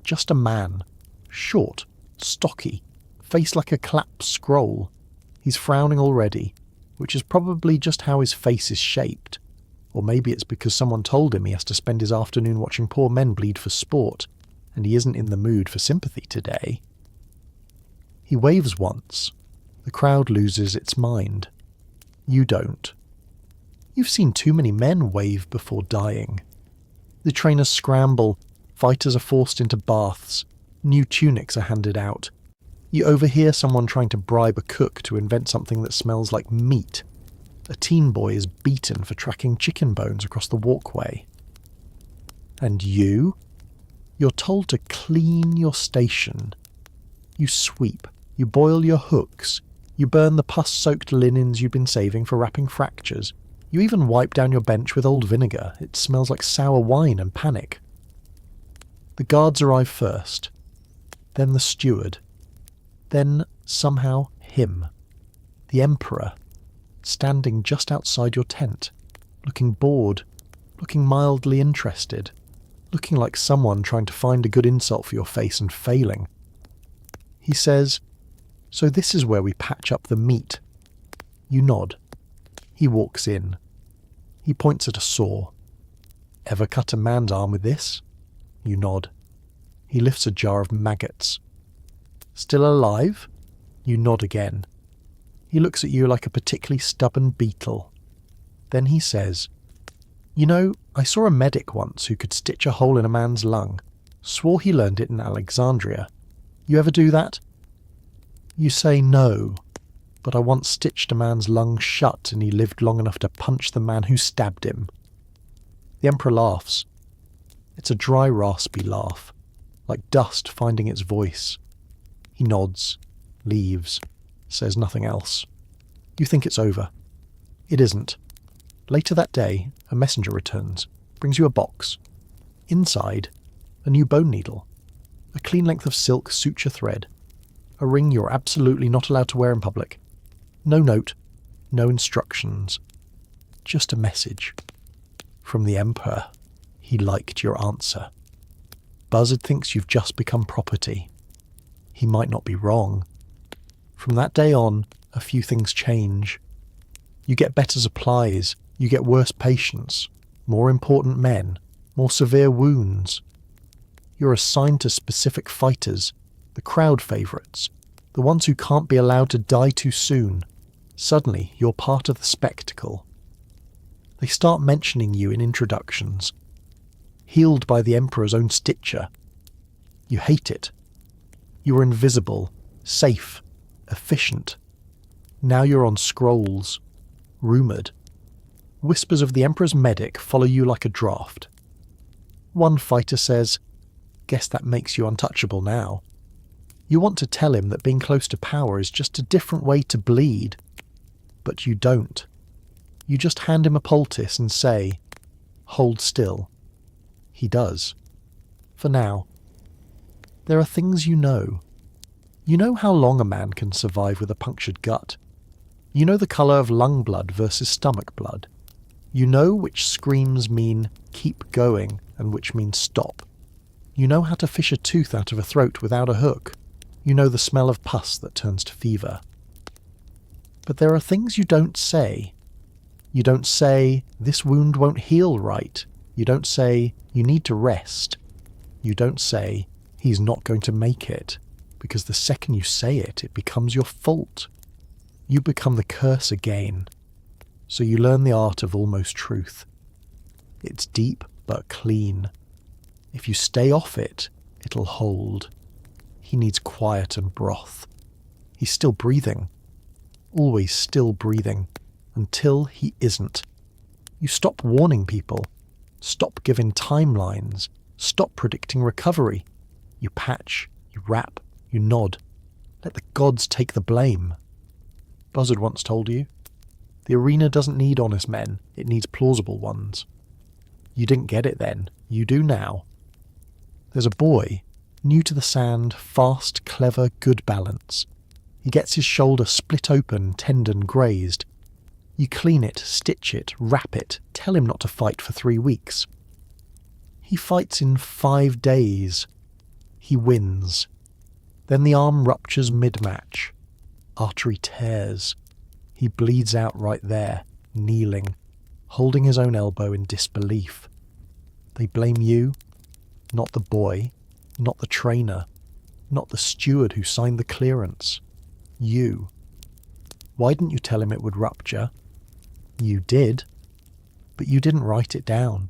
Just a man, short, stocky, face like a clapped scroll. He's frowning already, which is probably just how his face is shaped. Or maybe it's because someone told him he has to spend his afternoon watching poor men bleed for sport, and he isn't in the mood for sympathy today. He waves once. The crowd loses its mind. You don't. You've seen too many men wave before dying. The trainers scramble, fighters are forced into baths, new tunics are handed out. You overhear someone trying to bribe a cook to invent something that smells like meat. A teen boy is beaten for tracking chicken bones across the walkway. And you? You're told to clean your station. You sweep, you boil your hooks, you burn the pus-soaked linens you've been saving for wrapping fractures. You even wipe down your bench with old vinegar. It smells like sour wine and panic. The guards arrive first, then the steward, then somehow him, the Emperor, standing just outside your tent, looking bored, looking mildly interested. looking like someone trying to find a good insult for your face and failing. He says, "So this is where we patch up the meat." You nod. He walks in. He points at a saw. "Ever cut a man's arm with this?" You nod. He lifts a jar of maggots. "Still alive?" You nod again. He looks at you like a particularly stubborn beetle. Then he says, "You know, I saw a medic once who could stitch a hole in a man's lung. Swore he learned it in Alexandria. You ever do that?" You say no, but I once stitched a man's lung shut and he lived long enough to punch the man who stabbed him. The Emperor laughs. It's a dry, raspy laugh, like dust finding its voice. He nods, leaves, says nothing else. You think it's over. It isn't. Later that day, a messenger returns, brings you a box. Inside, a new bone needle, a clean length of silk suture thread, a ring you're absolutely not allowed to wear in public. No note, no instructions, just a message. From the Emperor. He liked your answer. Buzzard thinks you've just become property. He might not be wrong. From that day on, a few things change. You get better supplies, you get worse patients, more important men, more severe wounds. You're assigned to specific fighters, the crowd favourites, the ones who can't be allowed to die too soon. Suddenly, you're part of the spectacle. They start mentioning you in introductions. Healed by the Emperor's own stitcher. You hate it. You were invisible, safe, efficient. Now you're on scrolls, rumoured. Whispers of the Emperor's medic follow you like a draft. One fighter says, "Guess that makes you untouchable now." You want to tell him that being close to power is just a different way to bleed. But you don't. You just hand him a poultice and say, "Hold still." He does. For now. There are things you know. You know how long a man can survive with a punctured gut. You know the colour of lung blood versus stomach blood. You know which screams mean keep going and which mean stop. You know how to fish a tooth out of a throat without a hook. You know the smell of pus that turns to fever. But there are things you don't say. You don't say, "This wound won't heal right." You don't say, "You need to rest." You don't say, "He's not going to make it," because the second you say it, it becomes your fault. You become the curse again. So you learn the art of almost truth. It's deep but clean. If you stay off it, it'll hold. He needs quiet and broth. He's still breathing. Always still breathing. Until he isn't. You stop warning people. Stop giving timelines. Stop predicting recovery. You patch, you wrap, you nod. Let the gods take the blame. Buzzard once told you, the arena doesn't need honest men, it needs plausible ones. You didn't get it then, you do now. There's a boy, new to the sand, fast, clever, good balance. He gets his shoulder split open, tendon grazed. You clean it, stitch it, wrap it, tell him not to fight for 3 weeks. He fights in 5 days. He wins. Then the arm ruptures mid-match. Artery tears. He bleeds out right there, kneeling, holding his own elbow in disbelief. They blame you, not the boy, not the trainer, not the steward who signed the clearance. You. Why didn't you tell him it would rupture? You did. But you didn't write it down.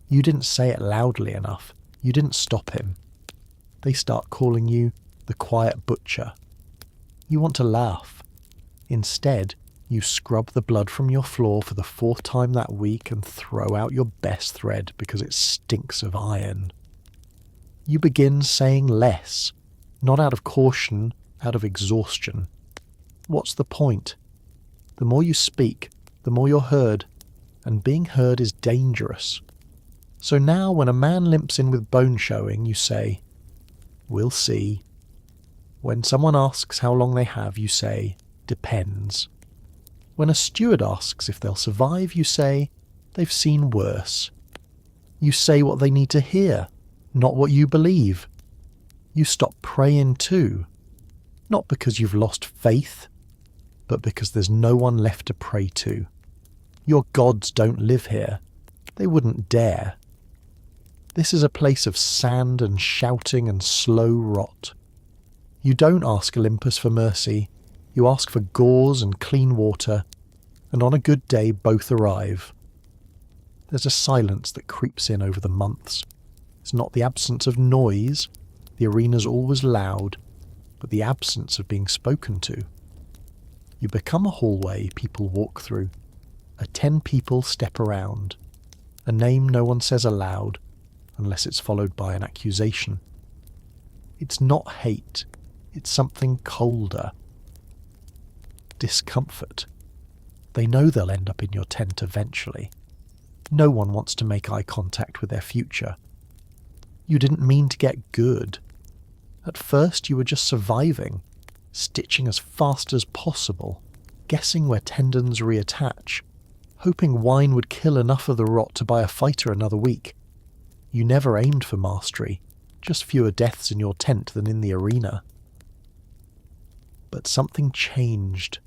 You didn't say it loudly enough. You didn't stop him. They start calling you the quiet butcher. You want to laugh. Instead, you scrub the blood from your floor for the 4th time that week and throw out your best thread because it stinks of iron. You begin saying less, not out of caution, out of exhaustion. What's the point? The more you speak, the more you're heard, and being heard is dangerous. So now when a man limps in with bone showing, you say, "We'll see." When someone asks how long they have, you say, "Depends." When a steward asks if they'll survive, you say, "They've seen worse." You say what they need to hear, not what you believe. You stop praying too, not because you've lost faith, but because there's no one left to pray to. Your gods don't live here. They wouldn't dare. This is a place of sand and shouting and slow rot. You don't ask Olympus for mercy. You ask for gauze and clean water, and on a good day both arrive. There's a silence that creeps in over the months. It's not the absence of noise. The arena's always loud, but the absence of being spoken to. You become a hallway people walk through, a 10 people step around, a name no one says aloud unless it's followed by an accusation. It's not hate, it's something colder. Discomfort. They know they'll end up in your tent eventually. No one wants to make eye contact with their future. You didn't mean to get good. At first you were just surviving, stitching as fast as possible, guessing where tendons reattach, hoping wine would kill enough of the rot to buy a fighter another week. You never aimed for mastery, just fewer deaths in your tent than in the arena. But something changed.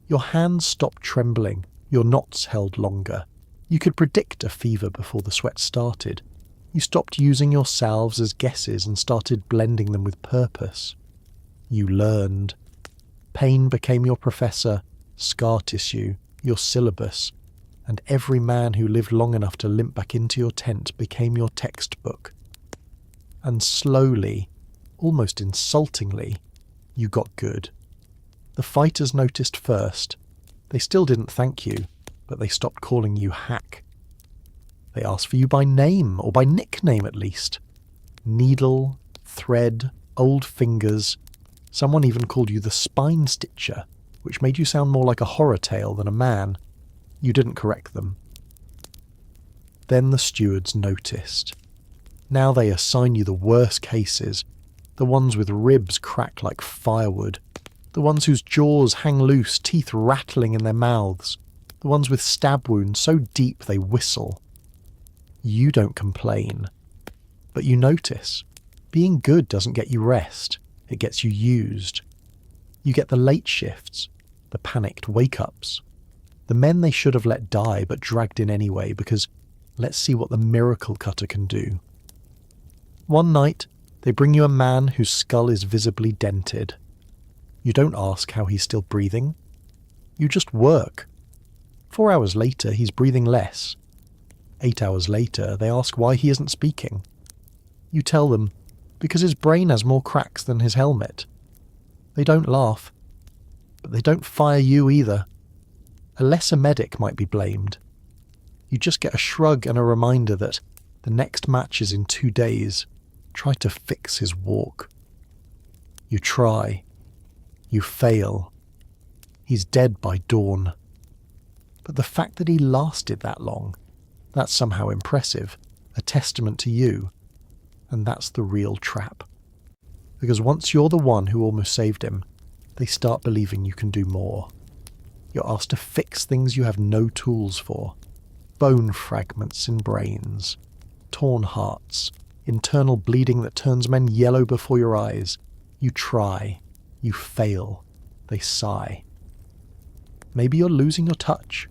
Your hands stopped trembling, your knots held longer. You could predict a fever before the sweat started. You stopped using your salves as guesses and started blending them with purpose. You learned. Pain became your professor, scar tissue, your syllabus, and every man who lived long enough to limp back into your tent became your textbook. And slowly, almost insultingly, you got good. The fighters noticed first. They still didn't thank you, but they stopped calling you hack. They asked for you by name, or by nickname at least. Needle, thread, old fingers. Someone even called you the spine stitcher, which made you sound more like a horror tale than a man. You didn't correct them. Then the stewards noticed. Now they assign you the worst cases, the ones with ribs cracked like firewood, the ones whose jaws hang loose, teeth rattling in their mouths, the ones with stab wounds so deep they whistle. You don't complain, but you notice. Being good doesn't get you rest, it gets you used. You get the late shifts, the panicked wake-ups, the men they should have let die but dragged in anyway because let's see what the miracle cutter can do. One night, they bring you a man whose skull is visibly dented. You don't ask how he's still breathing. You just work. 4 hours later, he's breathing less. 8 hours later, they ask why he isn't speaking. You tell them, because his brain has more cracks than his helmet. They don't laugh, but they don't fire you either. A lesser medic might be blamed. You just get a shrug and a reminder that the next match is in 2 days. Try to fix his walk. You try. You fail. He's dead by dawn. But the fact that he lasted that long, that's somehow impressive, a testament to you. And that's the real trap. Because once you're the one who almost saved him, they start believing you can do more. You're asked to fix things you have no tools for. Bone fragments in brains, torn hearts, internal bleeding that turns men yellow before your eyes. You try. You fail. They sigh. Maybe you're losing your touch.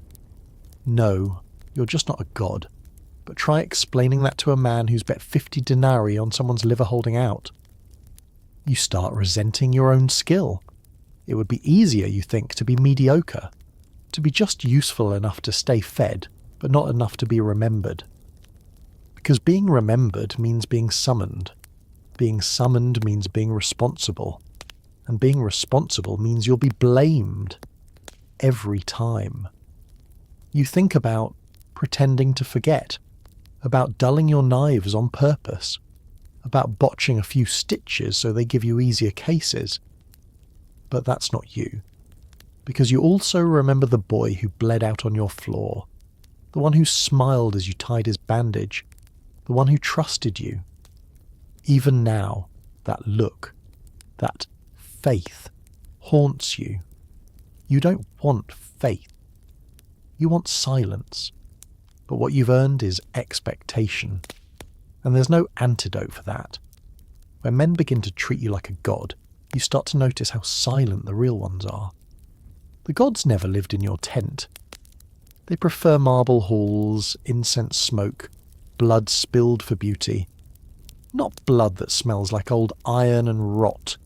No, you're just not a god. But try explaining that to a man who's bet 50 denarii on someone's liver holding out. You start resenting your own skill. It would be easier, you think, to be mediocre, to be just useful enough to stay fed, but not enough to be remembered. Because being remembered means being summoned. Being summoned means being responsible. And being responsible means you'll be blamed. Every time. You think about pretending to forget, about dulling your knives on purpose, about botching a few stitches so they give you easier cases. But that's not you. Because you also remember the boy who bled out on your floor, the one who smiled as you tied his bandage, the one who trusted you. Even now, that look, that faith, haunts you. You don't want faith. You want silence. But what you've earned is expectation. And there's no antidote for that. When men begin to treat you like a god, you start to notice how silent the real ones are. The gods never lived in your tent. They prefer marble halls, incense smoke, blood spilled for beauty. Not blood that smells like old iron and rot.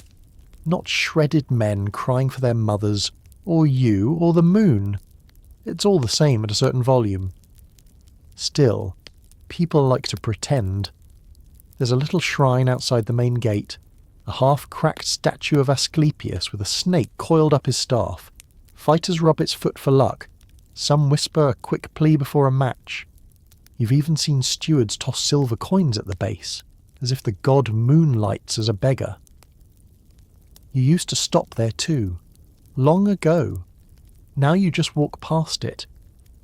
Not shredded men crying for their mothers, or you, or the moon. It's all the same at a certain volume. Still, people like to pretend. There's a little shrine outside the main gate, a half-cracked statue of Asclepius with a snake coiled up his staff. Fighters rub its foot for luck. Some whisper a quick plea before a match. You've even seen stewards toss silver coins at the base, as if the god moonlights as a beggar. You used to stop there too, long ago. Now you just walk past it.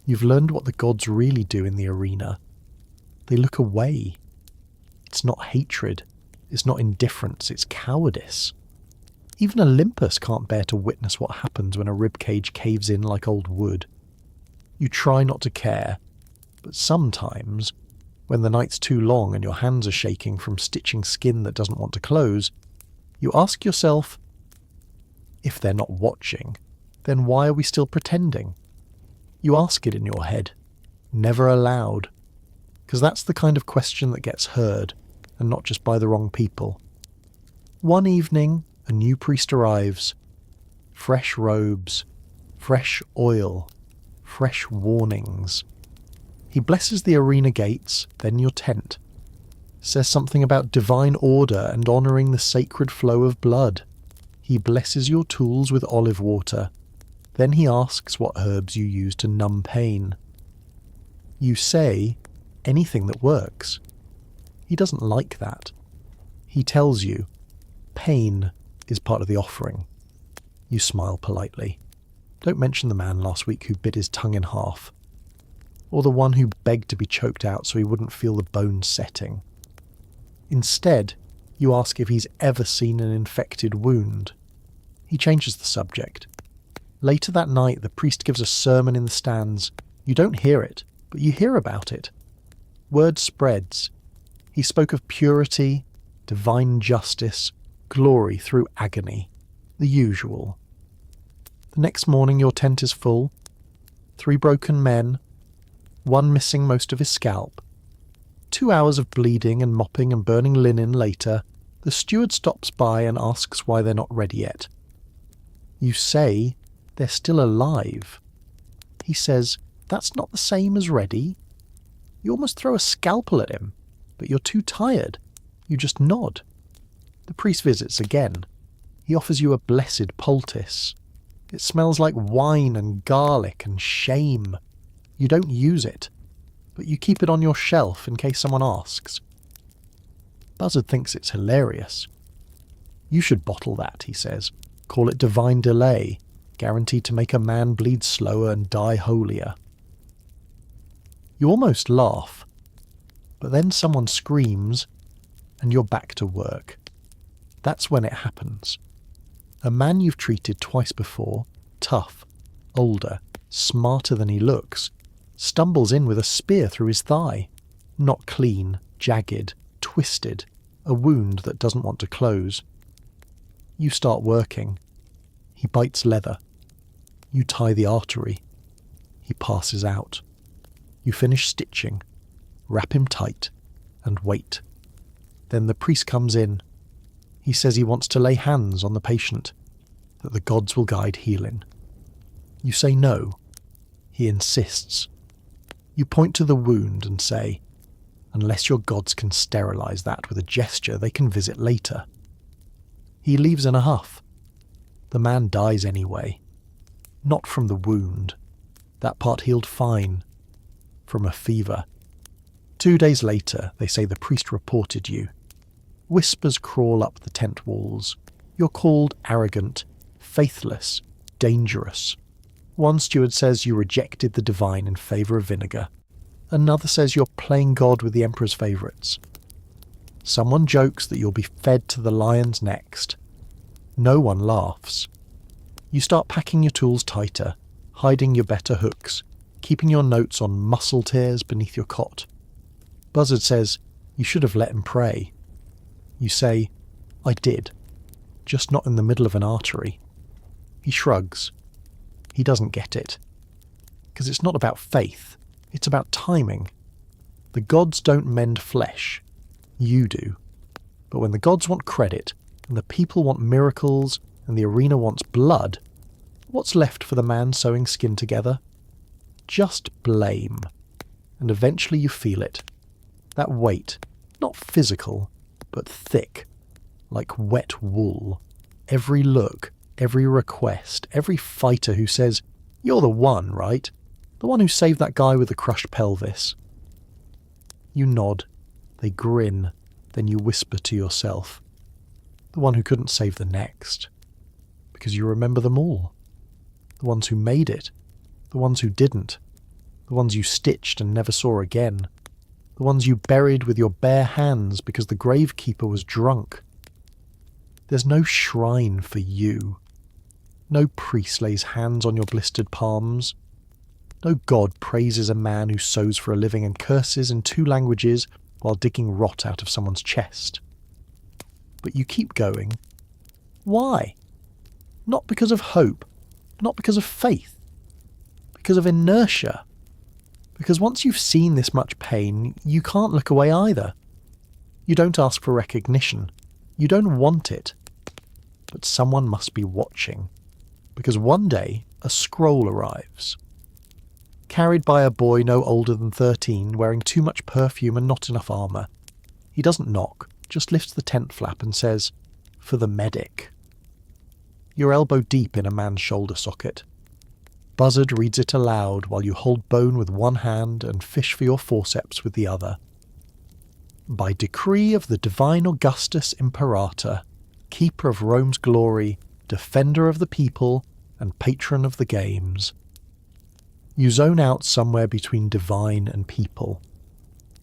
You've learned what the gods really do in the arena. They look away. It's not hatred. It's not indifference. It's cowardice. Even Olympus can't bear to witness what happens when a ribcage caves in like old wood. You try not to care, but sometimes, when the night's too long and your hands are shaking from stitching skin that doesn't want to close, you ask yourself, if they're not watching, then why are we still pretending? You ask it in your head, never aloud, because that's the kind of question that gets heard, and not just by the wrong people. One evening, a new priest arrives. Fresh robes, fresh oil, fresh warnings. He blesses the arena gates, then your tent. Says something about divine order and honouring the sacred flow of blood. He blesses your tools with olive water. Then he asks what herbs you use to numb pain. You say anything that works. He doesn't like that. He tells you pain is part of the offering. You smile politely. Don't mention the man last week who bit his tongue in half, or the one who begged to be choked out so he wouldn't feel the bones setting. Instead, you ask if he's ever seen an infected wound. He changes the subject. Later that night, the priest gives a sermon in the stands. You don't hear it, but you hear about it. Word spreads. He spoke of purity, divine justice, glory through agony. The usual. The next morning your tent is full. 3 broken men. 1 missing most of his scalp. 2 hours of bleeding and mopping and burning linen later, the steward stops by and asks why they're not ready yet. You say they're still alive. He says, that's not the same as ready. You almost throw a scalpel at him, but you're too tired. You just nod. The priest visits again. He offers you a blessed poultice. It smells like wine and garlic and shame. You don't use it, but you keep it on your shelf in case someone asks. Buzzard thinks it's hilarious. You should bottle that, he says. Call it divine delay, guaranteed to make a man bleed slower and die holier. You almost laugh, but then someone screams, and you're back to work. That's when it happens. A man you've treated twice before, tough, older, smarter than he looks, stumbles in with a spear through his thigh. Not clean, jagged, twisted, a wound that doesn't want to close. You start working. He bites leather. You tie the artery. He passes out. You finish stitching, wrap him tight, and wait. Then the priest comes in. He says he wants to lay hands on the patient, that the gods will guide healing. You say no. He insists. You point to the wound and say, unless your gods can sterilize that with a gesture, they can visit later. He leaves in a huff. The man dies anyway. Not from the wound. That part healed fine. From a fever. 2 days later, they say the priest reported you. Whispers crawl up the tent walls. You're called arrogant, faithless, dangerous. One steward says you rejected the divine in favour of vinegar. Another says you're playing God with the emperor's favourites. Someone jokes that you'll be fed to the lions next. No one laughs. You start packing your tools tighter, hiding your better hooks, keeping your notes on muscle tears beneath your cot. Buzzard says, "You should have let him pray." You say, "I did, just not in the middle of an artery." He shrugs. He doesn't get it. Because it's not about faith, it's about timing. The gods don't mend flesh. You do. But when the gods want credit, and the people want miracles, and the arena wants blood, what's left for the man sewing skin together? Just blame. And eventually you feel it. That weight, not physical, but thick, like wet wool. Every look, every request, every fighter who says, "You're the one, right? The one who saved that guy with the crushed pelvis." You nod. They grin. Then you whisper to yourself, "The one who couldn't save the next." Because you remember them all. The ones who made it. The ones who didn't. The ones you stitched and never saw again. The ones you buried with your bare hands because the gravekeeper was drunk. There's no shrine for you. No priest lays hands on your blistered palms. No god praises a man who sews for a living and curses in 2 languages while digging rot out of someone's chest. But you keep going. Why? Not because of hope, not because of faith, because of inertia. Because once you've seen this much pain, you can't look away either. You don't ask for recognition. You don't want it. But someone must be watching. Because one day, a scroll arrives. Carried by a boy no older than 13, wearing too much perfume and not enough armour. He doesn't knock, just lifts the tent flap and says, "For the medic." You're elbow deep in a man's shoulder socket. Buzzard reads it aloud while you hold bone with one hand and fish for your forceps with the other. By decree of the divine Augustus Imperator, keeper of Rome's glory, defender of the people, and patron of the games. You zone out somewhere between divine and people.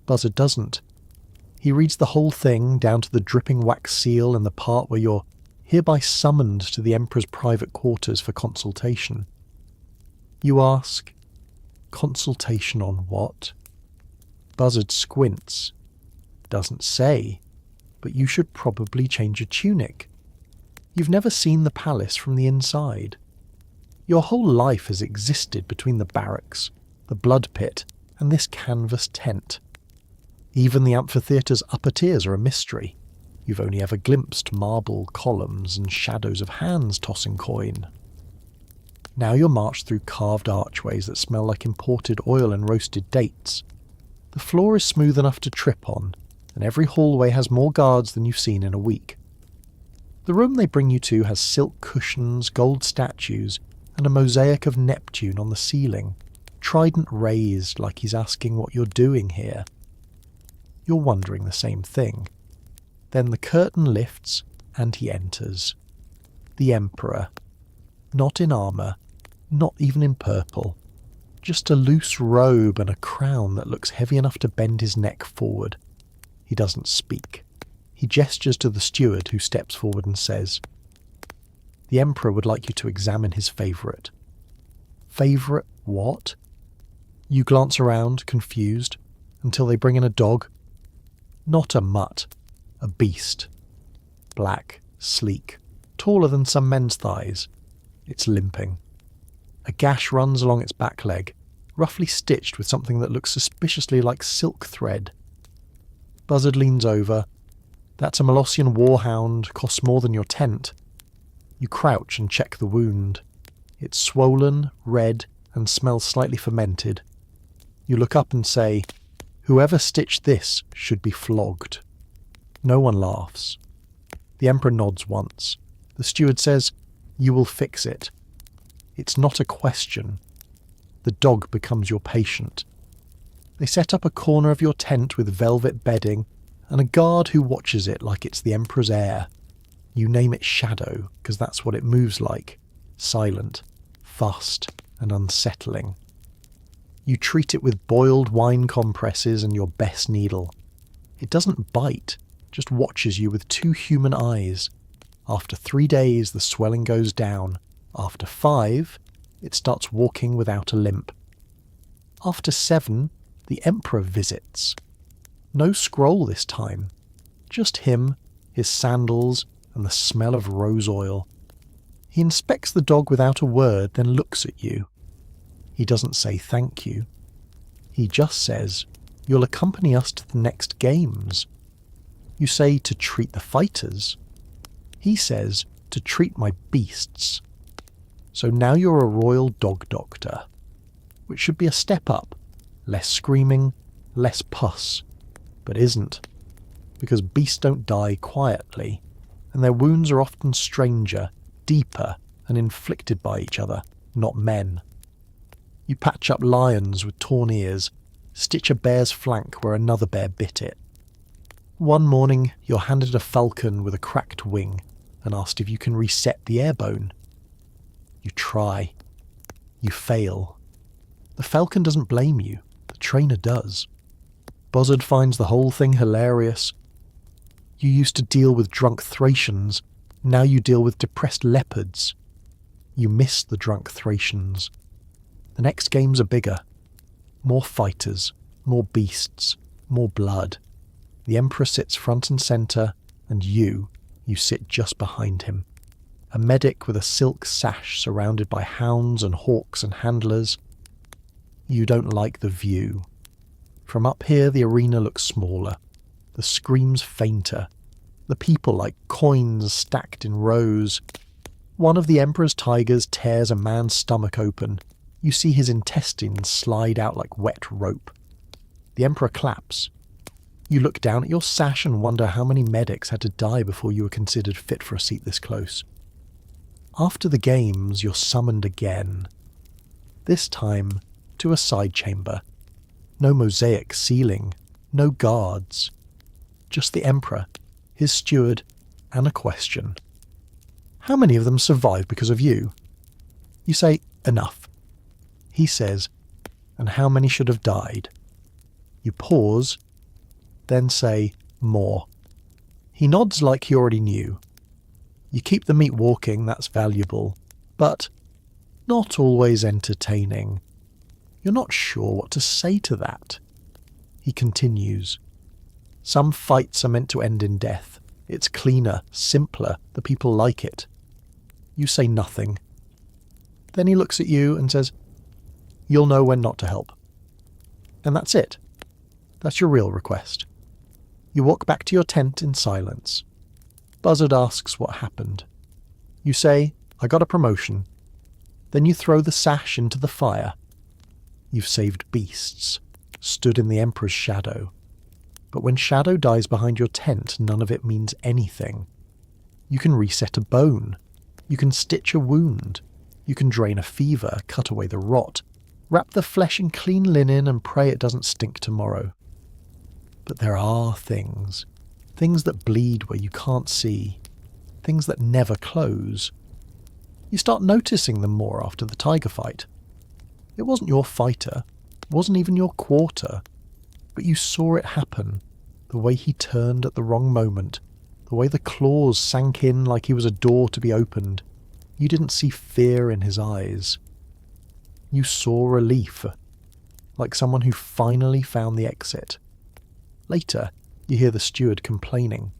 Buzzard doesn't. He reads the whole thing down to the dripping wax seal and the part where you're hereby summoned to the Emperor's private quarters for consultation. You ask, "Consultation on what?" Buzzard squints. Doesn't say, but you should probably change your tunic. You've never seen the palace from the inside. Your whole life has existed between the barracks, the blood pit, and this canvas tent. Even the amphitheatre's upper tiers are a mystery. You've only ever glimpsed marble columns and shadows of hands tossing coin. Now you're marched through carved archways that smell like imported oil and roasted dates. The floor is smooth enough to trip on, and every hallway has more guards than you've seen in a week. The room they bring you to has silk cushions, gold statues, and a mosaic of Neptune on the ceiling, trident raised like he's asking what you're doing here. You're wondering the same thing. Then the curtain lifts, and he enters. The Emperor. Not in armour, not even in purple. Just a loose robe and a crown that looks heavy enough to bend his neck forward. He doesn't speak. He gestures to the steward who steps forward and says, "The Emperor would like you to examine his favourite." Favourite what? You glance around, confused, until they bring in a dog. Not a mutt, a beast. Black, sleek, taller than some men's thighs. It's limping. A gash runs along its back leg, roughly stitched with something that looks suspiciously like silk thread. Buzzard leans over. That's a Molossian warhound, costs more than your tent. You crouch and check the wound. It's swollen, red, and smells slightly fermented. You look up and say, "Whoever stitched this should be flogged." No one laughs. The Emperor nods once. The steward says, "You will fix it." It's not a question. The dog becomes your patient. They set up a corner of your tent with velvet bedding and a guard who watches it like it's the Emperor's heir. You name it Shadow, because that's what it moves like. Silent, fast, and unsettling. You treat it with boiled wine compresses and your best needle. It doesn't bite, just watches you with 2 human eyes. After 3 days, the swelling goes down. After 5, it starts walking without a limp. After 7, the Emperor visits. No scroll this time. Just him, his sandals, and the smell of rose oil. He inspects the dog without a word, then looks at you. He doesn't say thank you. He just says, "You'll accompany us to the next games." You say to treat the fighters. He says to treat my beasts. So now you're a royal dog doctor, which should be a step up. Less screaming, less pus, but isn't. Because beasts don't die quietly, and their wounds are often stranger, deeper, and inflicted by each other, not men. You patch up lions with torn ears, stitch a bear's flank where another bear bit it. One morning, you're handed a falcon with a cracked wing and asked if you can reset the air bone. You try. You fail. The falcon doesn't blame you. The trainer does. Buzzard finds the whole thing hilarious. You used to deal with drunk Thracians. Now you deal with depressed leopards. You miss the drunk Thracians. The next games are bigger. More fighters, more beasts, more blood. The Emperor sits front and centre, and you sit just behind him. A medic with a silk sash surrounded by hounds and hawks and handlers. You don't like the view. From up here the arena looks smaller, the screams fainter, the people like coins stacked in rows. One of the Emperor's tigers tears a man's stomach open. You see his intestines slide out like wet rope. The Emperor claps. You look down at your sash and wonder how many medics had to die before you were considered fit for a seat this close. After the games, you're summoned again. This time to a side chamber. No mosaic ceiling, no guards. Just the Emperor, his steward, and a question. How many of them survived because of you? You say, enough. He says, and how many should have died? You pause, then say, more. He nods like he already knew. You keep the meat walking, that's valuable, but not always entertaining. You're not sure what to say to that. He continues. Some fights are meant to end in death. It's cleaner, simpler, the people like it. You say nothing. Then he looks at you and says, "You'll know when not to help." And that's it. That's your real request. You walk back to your tent in silence. Buzzard asks what happened. You say, "I got a promotion." Then you throw the sash into the fire. You've saved beasts, stood in the Emperor's shadow. But when shadow dies behind your tent, none of it means anything. You can reset a bone. You can stitch a wound. You can drain a fever, cut away the rot, wrap the flesh in clean linen and pray it doesn't stink tomorrow. But there are things that bleed where you can't see, things that never close. You start noticing them more after the tiger fight. It wasn't your fighter, wasn't even your quarter, but you saw it happen, the way he turned at the wrong moment, the way the claws sank in like he was a door to be opened. You didn't see fear in his eyes. You saw relief, like someone who finally found the exit. Later, you hear the steward complaining.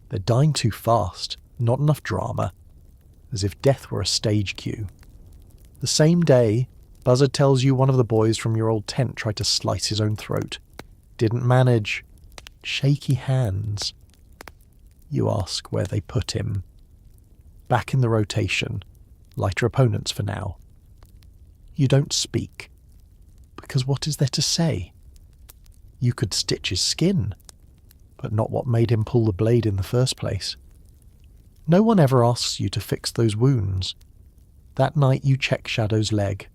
They're dying too fast, not enough drama, as if death were a stage cue. The same day, Buzzard tells you one of the boys from your old tent tried to slice his own throat. Didn't manage. Shaky hands. You ask where they put him. Back in the rotation. Lighter opponents for now. You don't speak. Because what is there to say? You could stitch his skin, but not what made him pull the blade in the first place. No one ever asks you to fix those wounds. That night you check Shadow's leg.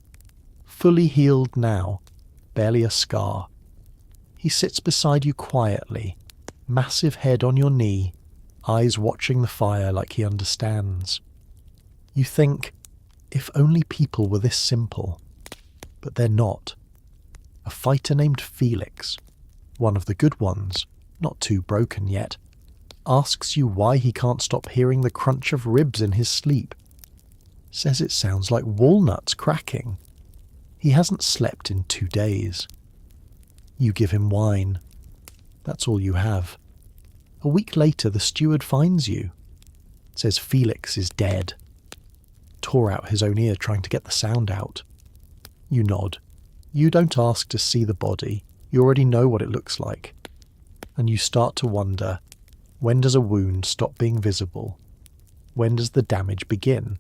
Fully healed now, barely a scar. He sits beside you quietly, massive head on your knee, eyes watching the fire like he understands. You think, if only people were this simple. But they're not. A fighter named Felix, one of the good ones, not too broken yet, asks you why he can't stop hearing the crunch of ribs in his sleep. Says it sounds like walnuts cracking. He hasn't slept in 2 days. You give him wine. That's all you have. A week later, the steward finds you. Says Felix is dead. Tore out his own ear trying to get the sound out. You nod. You don't ask to see the body. You already know what it looks like. And you start to wonder, when does a wound stop being visible? When does the damage begin?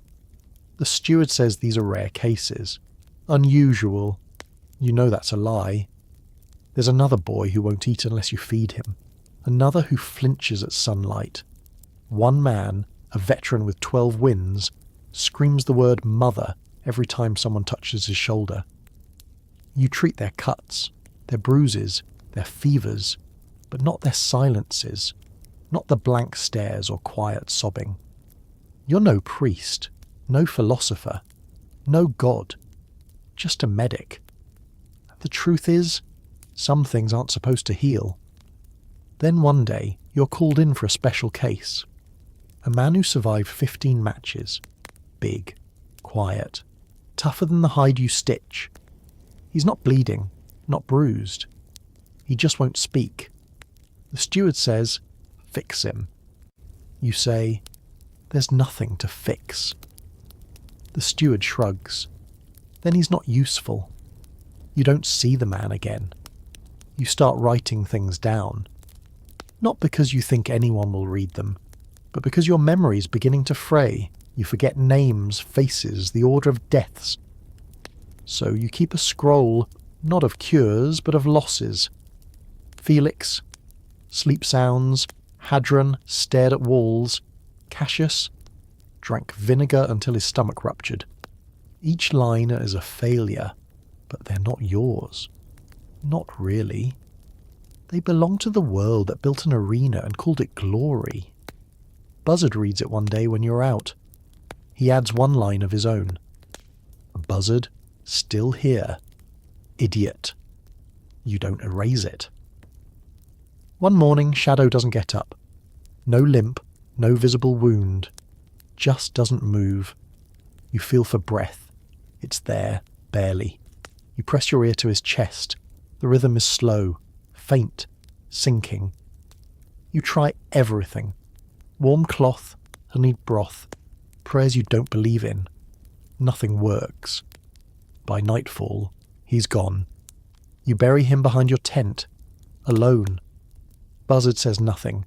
The steward says these are rare cases. Unusual. You know that's a lie. There's another boy who won't eat unless you feed him. Another who flinches at sunlight. One man, a veteran with 12 wins, screams the word mother every time someone touches his shoulder. You treat their cuts, their bruises, their fevers, but not their silences, not the blank stares or quiet sobbing. You're no priest, no philosopher, no god, just a medic. The truth is, some things aren't supposed to heal. Then one day, you're called in for a special case. A man who survived 15 matches. Big, quiet, tougher than the hide you stitch. He's not bleeding, not bruised. He just won't speak. The steward says, fix him. You say, there's nothing to fix. The steward shrugs. Then he's not useful. You don't see the man again. You start writing things down. Not because you think anyone will read them, but because your memory's beginning to fray. You forget names, faces, the order of deaths. So you keep a scroll, not of cures, but of losses. Felix, sleep sounds, Hadron stared at walls, Cassius drank vinegar until his stomach ruptured. Each line is a failure, but they're not yours. Not really. They belong to the world that built an arena and called it glory. Buzzard reads it one day when you're out. He adds one line of his own. Buzzard, still here. Idiot. You don't erase it. One morning, Shadow doesn't get up. No limp, no visible wound. Just doesn't move. You feel for breath. It's there, barely. You press your ear to his chest. The rhythm is slow, faint, sinking. You try everything. Warm cloth, honeyed broth, prayers you don't believe in. Nothing works. By nightfall, he's gone. You bury him behind your tent, alone. Buzzard says nothing,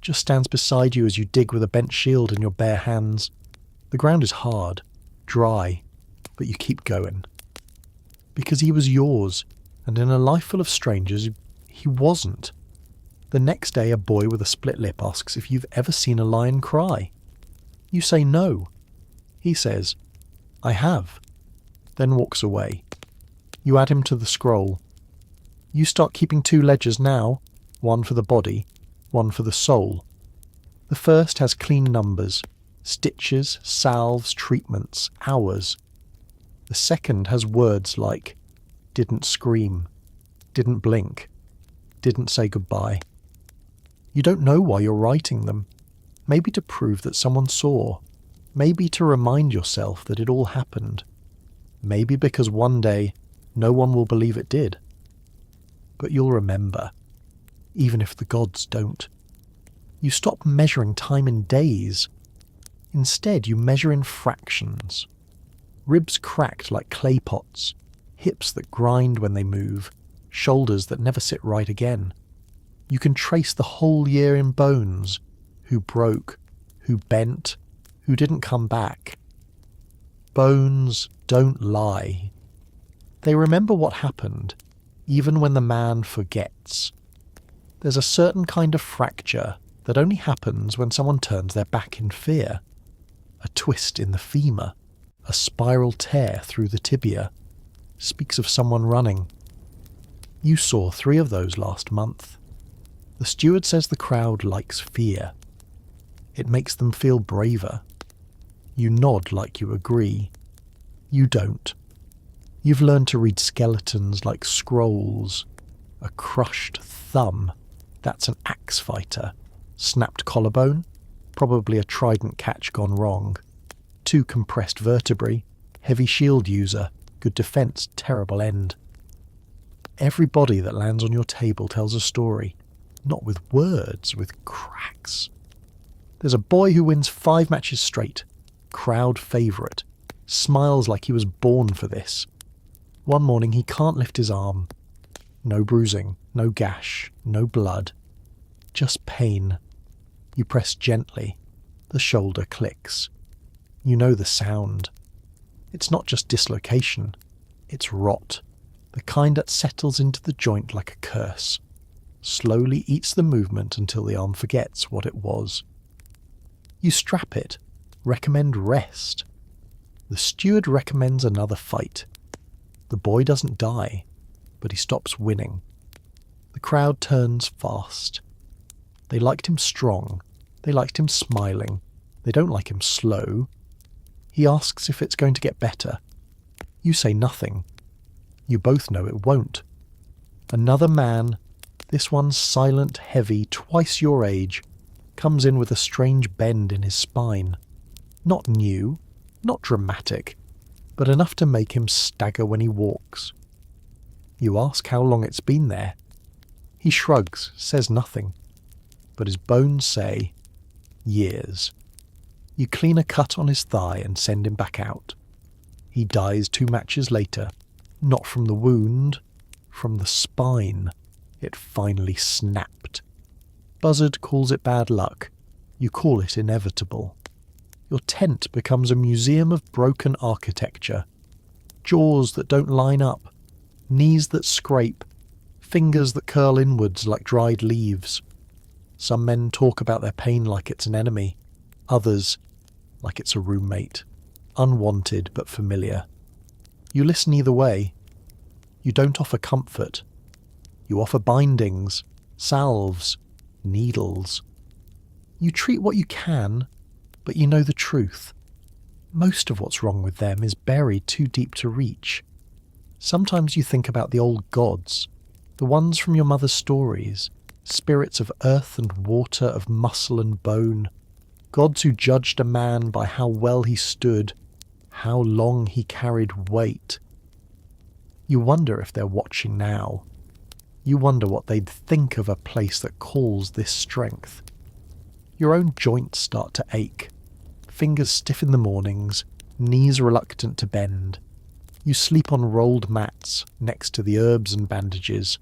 just stands beside you as you dig with a bent shield in your bare hands. The ground is hard, dry, but you keep going. Because he was yours, and in a life full of strangers, he wasn't. The next day a boy with a split lip asks if you've ever seen a lion cry. You say no. He says, I have, then walks away. You add him to the scroll. You start keeping 2 ledgers now, one for the body, one for the soul. The first has clean numbers, stitches, salves, treatments, hours. The second has words like, didn't scream, didn't blink, didn't say goodbye. You don't know why you're writing them. Maybe to prove that someone saw. Maybe to remind yourself that it all happened. Maybe because one day no one will believe it did. But you'll remember, even if the gods don't. You stop measuring time in days. Instead, you measure in fractions. Ribs cracked like clay pots, hips that grind when they move, shoulders that never sit right again. You can trace the whole year in bones, who broke, who bent, who didn't come back. Bones don't lie. They remember what happened, even when the man forgets. There's a certain kind of fracture that only happens when someone turns their back in fear. A twist in the femur, a spiral tear through the tibia, speaks of someone running. You saw 3 of those last month. The steward says the crowd likes fear. It makes them feel braver. You nod like you agree. You don't. You've learned to read skeletons like scrolls. A crushed thumb, that's an axe fighter. Snapped collarbone, probably a trident catch gone wrong. 2 compressed vertebrae, heavy shield user, Good defense, terrible end. Every body that lands on your table tells a story, not with words, with cracks. There's a boy who wins 5 matches straight, crowd favourite, smiles like he was born for this. One morning he can't lift his arm. No bruising, no gash, no blood. Just pain. You press gently. The shoulder clicks. You know the sound. It's not just dislocation. It's rot. The kind that settles into the joint like a curse. Slowly eats the movement until the arm forgets what it was. You strap it. Recommend rest. The steward recommends another fight. The boy doesn't die, but he stops winning. The crowd turns fast. They liked him strong. They liked him smiling. They don't like him slow. He asks if it's going to get better. You say nothing. You both know it won't. Another man, this one silent, heavy, twice your age, comes in with a strange bend in his spine. Not new, not dramatic, but enough to make him stagger when he walks. You ask how long it's been there. He shrugs, says nothing, but his bones say, years. You clean a cut on his thigh and send him back out. He dies 2 matches later, not from the wound, from the spine. It finally snapped. Buzzard calls it bad luck. You call it inevitable. Your tent becomes a museum of broken architecture. Jaws that don't line up, knees that scrape, fingers that curl inwards like dried leaves. Some men talk about their pain like it's an enemy, others like it's a roommate, unwanted but familiar. You listen either way. You don't offer comfort. You offer bindings, salves, needles. You treat what you can, but you know the truth. Most of what's wrong with them is buried too deep to reach. Sometimes you think about the old gods, the ones from your mother's stories, spirits of earth and water, of muscle and bone, gods who judged a man by how well he stood, how long he carried weight. You wonder if they're watching now. You wonder what they'd think of a place that calls this strength. Your own joints start to ache. Fingers stiff in the mornings, knees reluctant to bend. You sleep on rolled mats next to the herbs and bandages.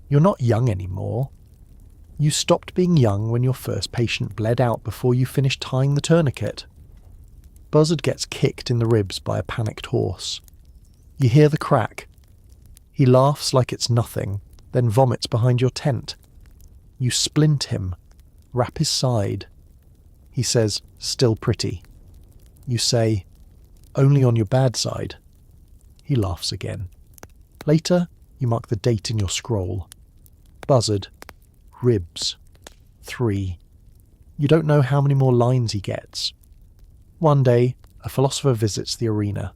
You're not young anymore. You stopped being young when your first patient bled out before you finished tying the tourniquet. Buzzard gets kicked in the ribs by a panicked horse. You hear the crack. He laughs like it's nothing, then vomits behind your tent. You splint him, wrap his side. He says, still pretty. You say, only on your bad side. He laughs again. Later, you mark the date in your scroll. Buzzard, ribs, 3. You don't know how many more lines he gets. One day, a philosopher visits the arena.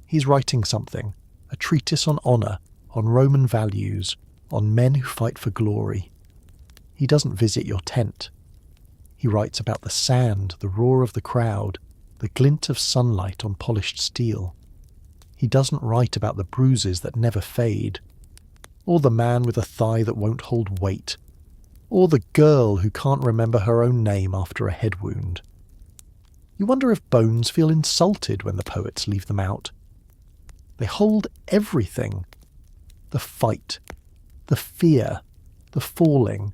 He's writing something, a treatise on honour, on Roman values, on men who fight for glory. He doesn't visit your tent. He writes about the sand, the roar of the crowd, the glint of sunlight on polished steel. He doesn't write about the bruises that never fade, or the man with a thigh that won't hold weight, or the girl who can't remember her own name after a head wound. You wonder if bones feel insulted when the poets leave them out. They hold everything. The fight, the fear, the falling,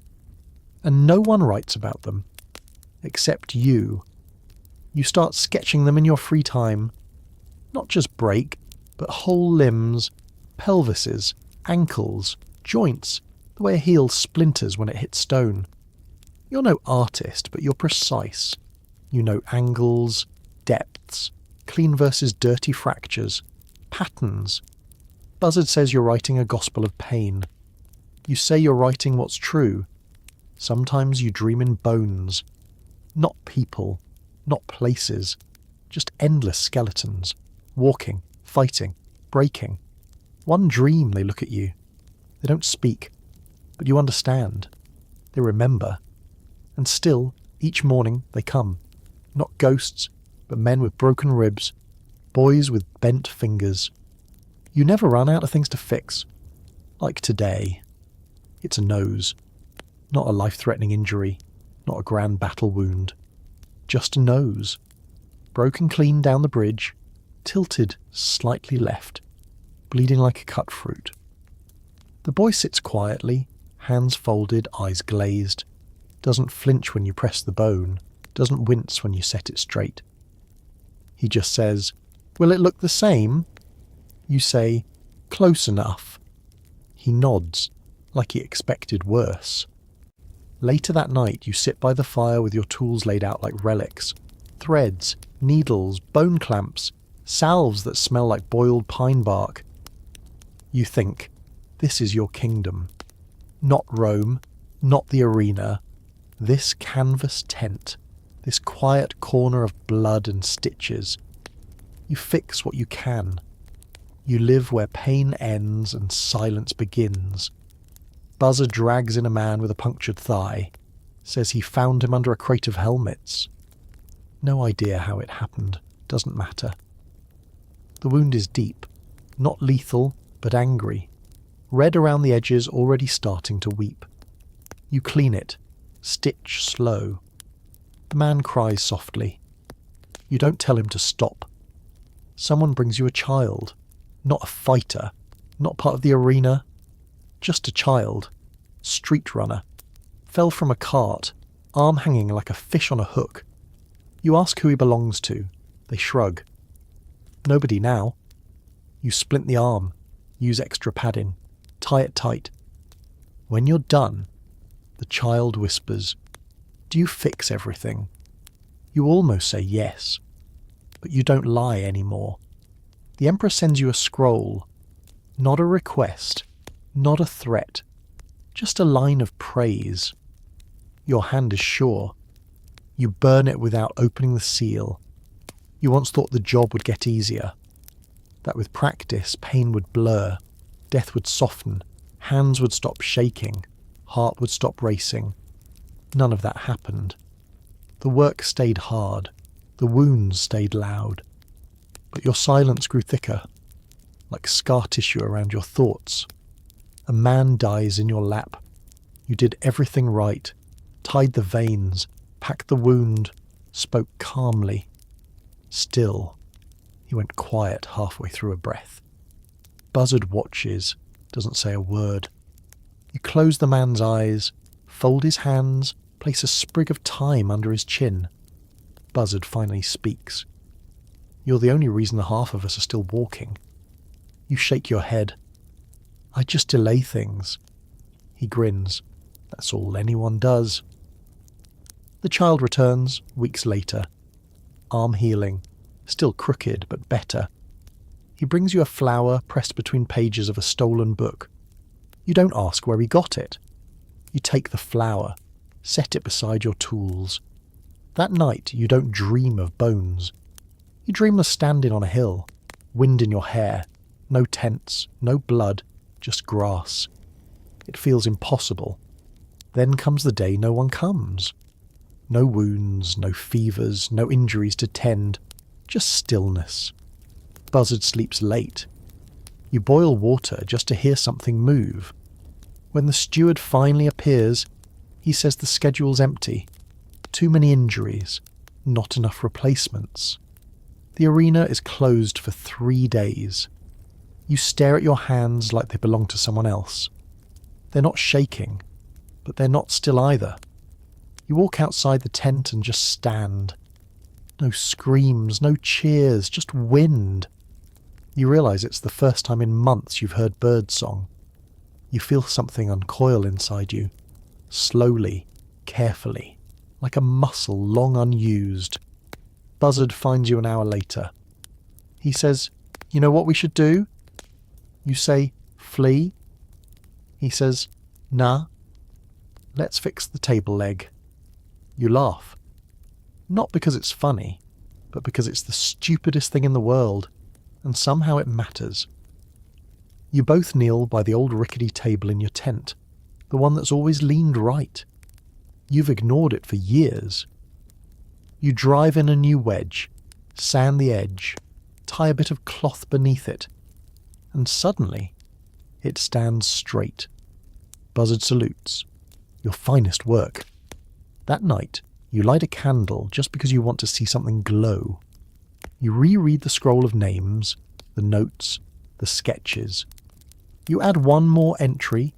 and no one writes about them. Except you. You start sketching them in your free time. Not just break, but whole limbs, pelvises, ankles, joints, the way a heel splinters when it hits stone. You're no artist, but you're precise. You know angles, depths, clean versus dirty fractures, patterns. Buzzard says you're writing a gospel of pain. You say you're writing what's true. Sometimes you dream in bones. Not people, not places, just endless skeletons, walking, fighting, breaking. One dream they look at you. They don't speak, but you understand. They remember. And still, each morning they come. Not ghosts, but men with broken ribs, boys with bent fingers. You never run out of things to fix. Like today. It's a nose. Not a life-threatening injury. Not a grand battle wound. Just a nose. Broken clean down the bridge. Tilted slightly left. Bleeding like a cut fruit. The boy sits quietly, hands folded, eyes glazed. Doesn't flinch when you press the bone. Doesn't wince when you set it straight. He just says, "Will it look the same?" You say, "Close enough." He nods, like he expected worse. Later that night you sit by the fire with your tools laid out like relics. Threads, needles, bone clamps, salves that smell like boiled pine bark. You think, this is your kingdom. Not Rome, not the arena. This canvas tent. This quiet corner of blood and stitches. You fix what you can. You live where pain ends and silence begins. Buzzer drags in a man with a punctured thigh. Says he found him under a crate of helmets. No idea how it happened. Doesn't matter. The wound is deep. Not lethal, but angry. Red around the edges, already starting to weep. You clean it. Stitch slow. The man cries softly. You don't tell him to stop. Someone brings you a child. Not a fighter. Not part of the arena. Just a child. Street runner. Fell from a cart. Arm hanging like a fish on a hook. You ask who he belongs to. They shrug. Nobody now. You splint the arm. Use extra padding. Tie it tight. When you're done, the child whispers, "Do you fix everything?" You almost say yes. But you don't lie anymore. The Emperor sends you a scroll. Not a request. Not a threat. Just a line of praise. Your hand is sure. You burn it without opening the seal. You once thought the job would get easier. That with practice, pain would blur. Death would soften. Hands would stop shaking. Heart would stop racing. None of that happened. The work stayed hard. The wounds stayed loud. But your silence grew thicker, like scar tissue around your thoughts. A man dies in your lap. You did everything right, tied the veins, packed the wound, spoke calmly. Still, he went quiet halfway through a breath. Buzzard watches, doesn't say a word. You close the man's eyes, fold his hands, place a sprig of thyme under his chin. Buzzard finally speaks. You're the only reason the half of us are still walking. You shake your head. I just delay things. He grins. That's all anyone does. The child returns, weeks later. Arm healing. Still crooked, but better. He brings you a flower pressed between pages of a stolen book. You don't ask where he got it. You take the flower, set it beside your tools. That night you don't dream of bones. You dream of standing on a hill, wind in your hair, no tents, no blood, just grass. It feels impossible. Then comes the day no one comes. No wounds, no fevers, no injuries to tend, just stillness. Buzzard sleeps late. You boil water just to hear something move. When the steward finally appears, he says the schedule's empty. Too many injuries, not enough replacements. The arena is closed for 3 days. You stare at your hands like they belong to someone else. They're not shaking, but they're not still either. You walk outside the tent and just stand. No screams, no cheers, just wind. You realise it's the first time in months you've heard birdsong. You feel something uncoil inside you, slowly, carefully, like a muscle long unused. Buzzard finds you an hour later. He says, "You know what we should do?" You say, "Flee?" He says, "Nah. Let's fix the table leg." You laugh. Not because it's funny, but because it's the stupidest thing in the world, and somehow it matters. You both kneel by the old rickety table in your tent, the one that's always leaned right. You've ignored it for years. You drive in a new wedge, sand the edge, tie a bit of cloth beneath it, and suddenly it stands straight. Buzzard salutes. Your finest work. That night, you light a candle just because you want to see something glow. You reread the scroll of names, the notes, the sketches. You add one more entry.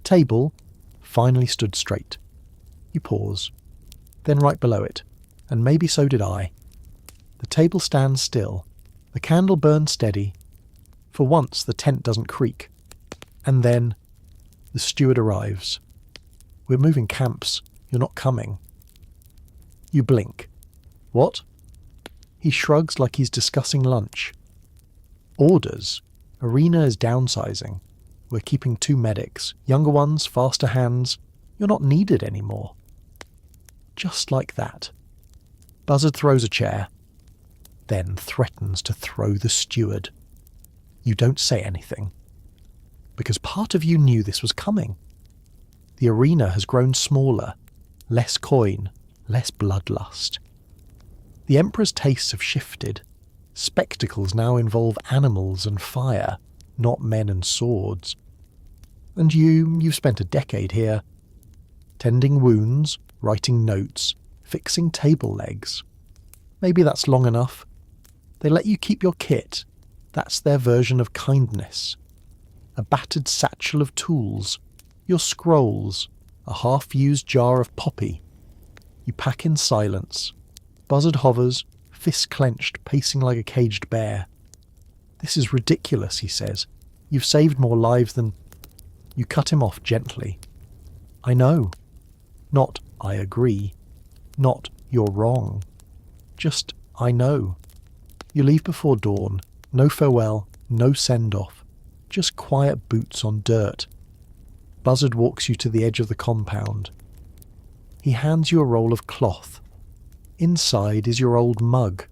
Table finally stood straight. You pause. Then right below it, and maybe so did I. The table stands still. The candle burns steady. For once the tent doesn't creak. And then the steward arrives. We're moving camps. You're not coming. You blink. What? He shrugs like he's discussing lunch. Orders. Arena is downsizing. We're keeping 2 medics. Younger ones, faster hands. You're not needed anymore. Just like that. Buzzard throws a chair. Then threatens to throw the steward. You don't say anything. Because part of you knew this was coming. The arena has grown smaller. Less coin. Less bloodlust. The Emperor's tastes have shifted. Spectacles now involve animals and fire, not men and swords. And you've spent a decade here, tending wounds, writing notes, fixing table legs. Maybe that's long enough. They let you keep your kit. That's their version of kindness. A battered satchel of tools, your scrolls, a half-used jar of poppy. You pack in silence. Buzzard hovers, fists clenched, pacing like a caged bear. This is ridiculous, he says. You've saved more lives than... You cut him off gently. I know. Not, I agree. Not, you're wrong. Just, I know. You leave before dawn. No farewell, no send-off. Just quiet boots on dirt. Buzzard walks you to the edge of the compound. He hands you a roll of cloth. Inside is your old mug,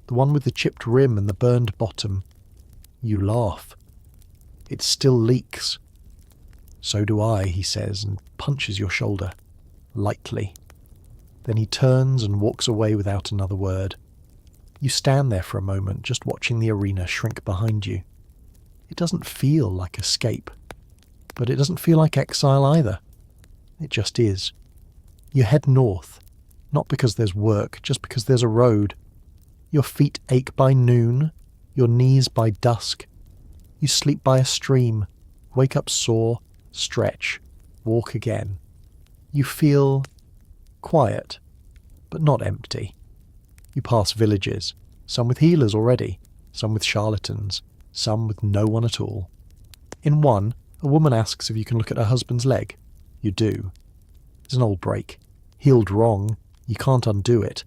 the one with the chipped rim and the burned bottom. You laugh. It still leaks. So do I, he says, and punches your shoulder. Lightly. Then he turns and walks away without another word. You stand there for a moment, just watching the arena shrink behind you. It doesn't feel like escape. But it doesn't feel like exile either. It just is. You head north. Not because there's work, just because there's a road. Your feet ache by noon, your knees by dusk. You sleep by a stream, wake up sore, stretch, walk again. You feel quiet, but not empty. You pass villages, some with healers already, some with charlatans, some with no one at all. In one, a woman asks if you can look at her husband's leg. You do. It's an old break. Healed wrong. You can't undo it.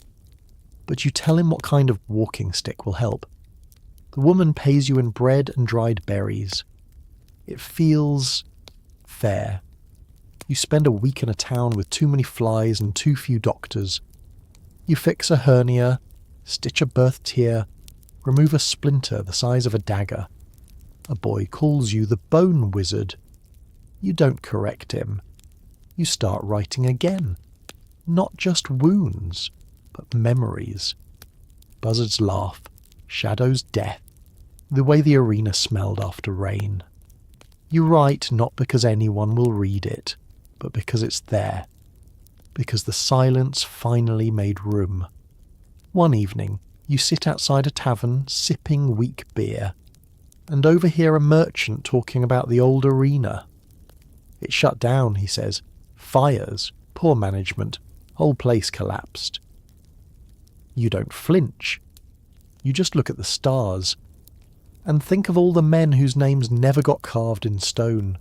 But you tell him what kind of walking stick will help. The woman pays you in bread and dried berries. It feels fair. You spend a week in a town with too many flies and too few doctors. You fix a hernia, stitch a birth tear, remove a splinter the size of a dagger. A boy calls you the bone wizard. You don't correct him. You start writing again. Not just wounds, but memories. Buzzards laugh, shadows death, the way the arena smelled after rain. You write not because anyone will read it, but because it's there. Because the silence finally made room. One evening, you sit outside a tavern sipping weak beer, and overhear a merchant talking about the old arena. It shut down, he says. Fires, poor management, whole place collapsed. You don't flinch. You just look at the stars and think of all the men whose names never got carved in stone,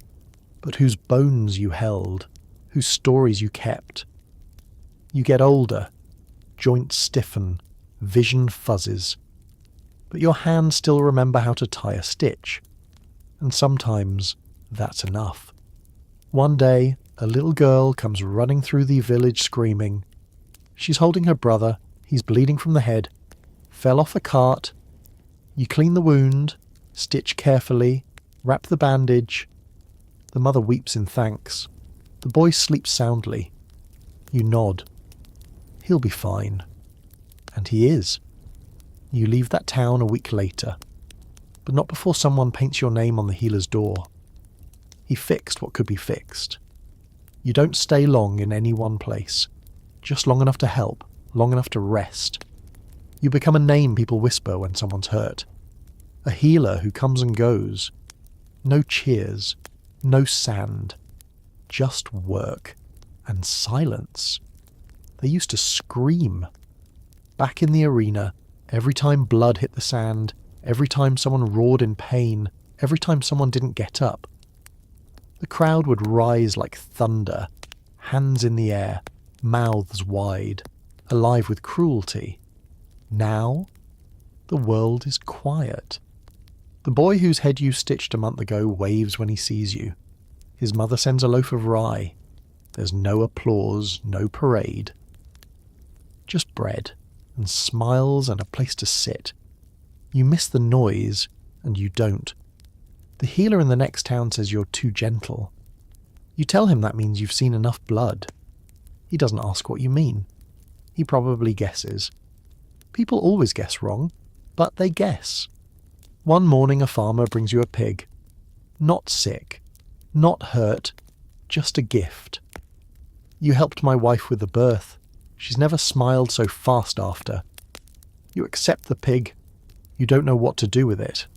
but whose bones you held, whose stories you kept. You get older, joints stiffen, vision fuzzes, but your hands still remember how to tie a stitch, and sometimes that's enough. One day, a little girl comes running through the village screaming. She's holding her brother, he's bleeding from the head, fell off a cart. You clean the wound, stitch carefully, wrap the bandage. The mother weeps in thanks. The boy sleeps soundly. You nod. He'll be fine. And he is. You leave that town a week later, but not before someone paints your name on the healer's door. He fixed what could be fixed. You don't stay long in any one place, just long enough to help, long enough to rest. You become a name people whisper when someone's hurt. A healer who comes and goes. No cheers, no sand, just work and silence. They used to scream. Back in the arena, every time blood hit the sand, every time someone roared in pain, every time someone didn't get up. The crowd would rise like thunder, hands in the air, mouths wide, alive with cruelty. Now, the world is quiet. The boy whose head you stitched a month ago waves when he sees you. His mother sends a loaf of rye. There's no applause, no parade. Just bread, and smiles and a place to sit. You miss the noise, and you don't. The healer in the next town says you're too gentle. You tell him that means you've seen enough blood. He doesn't ask what you mean. He probably guesses. People always guess wrong, but they guess. One morning a farmer brings you a pig. Not sick, not hurt, just a gift. You helped my wife with the birth. She's never smiled so fast after. You accept the pig. You don't know what to do with it.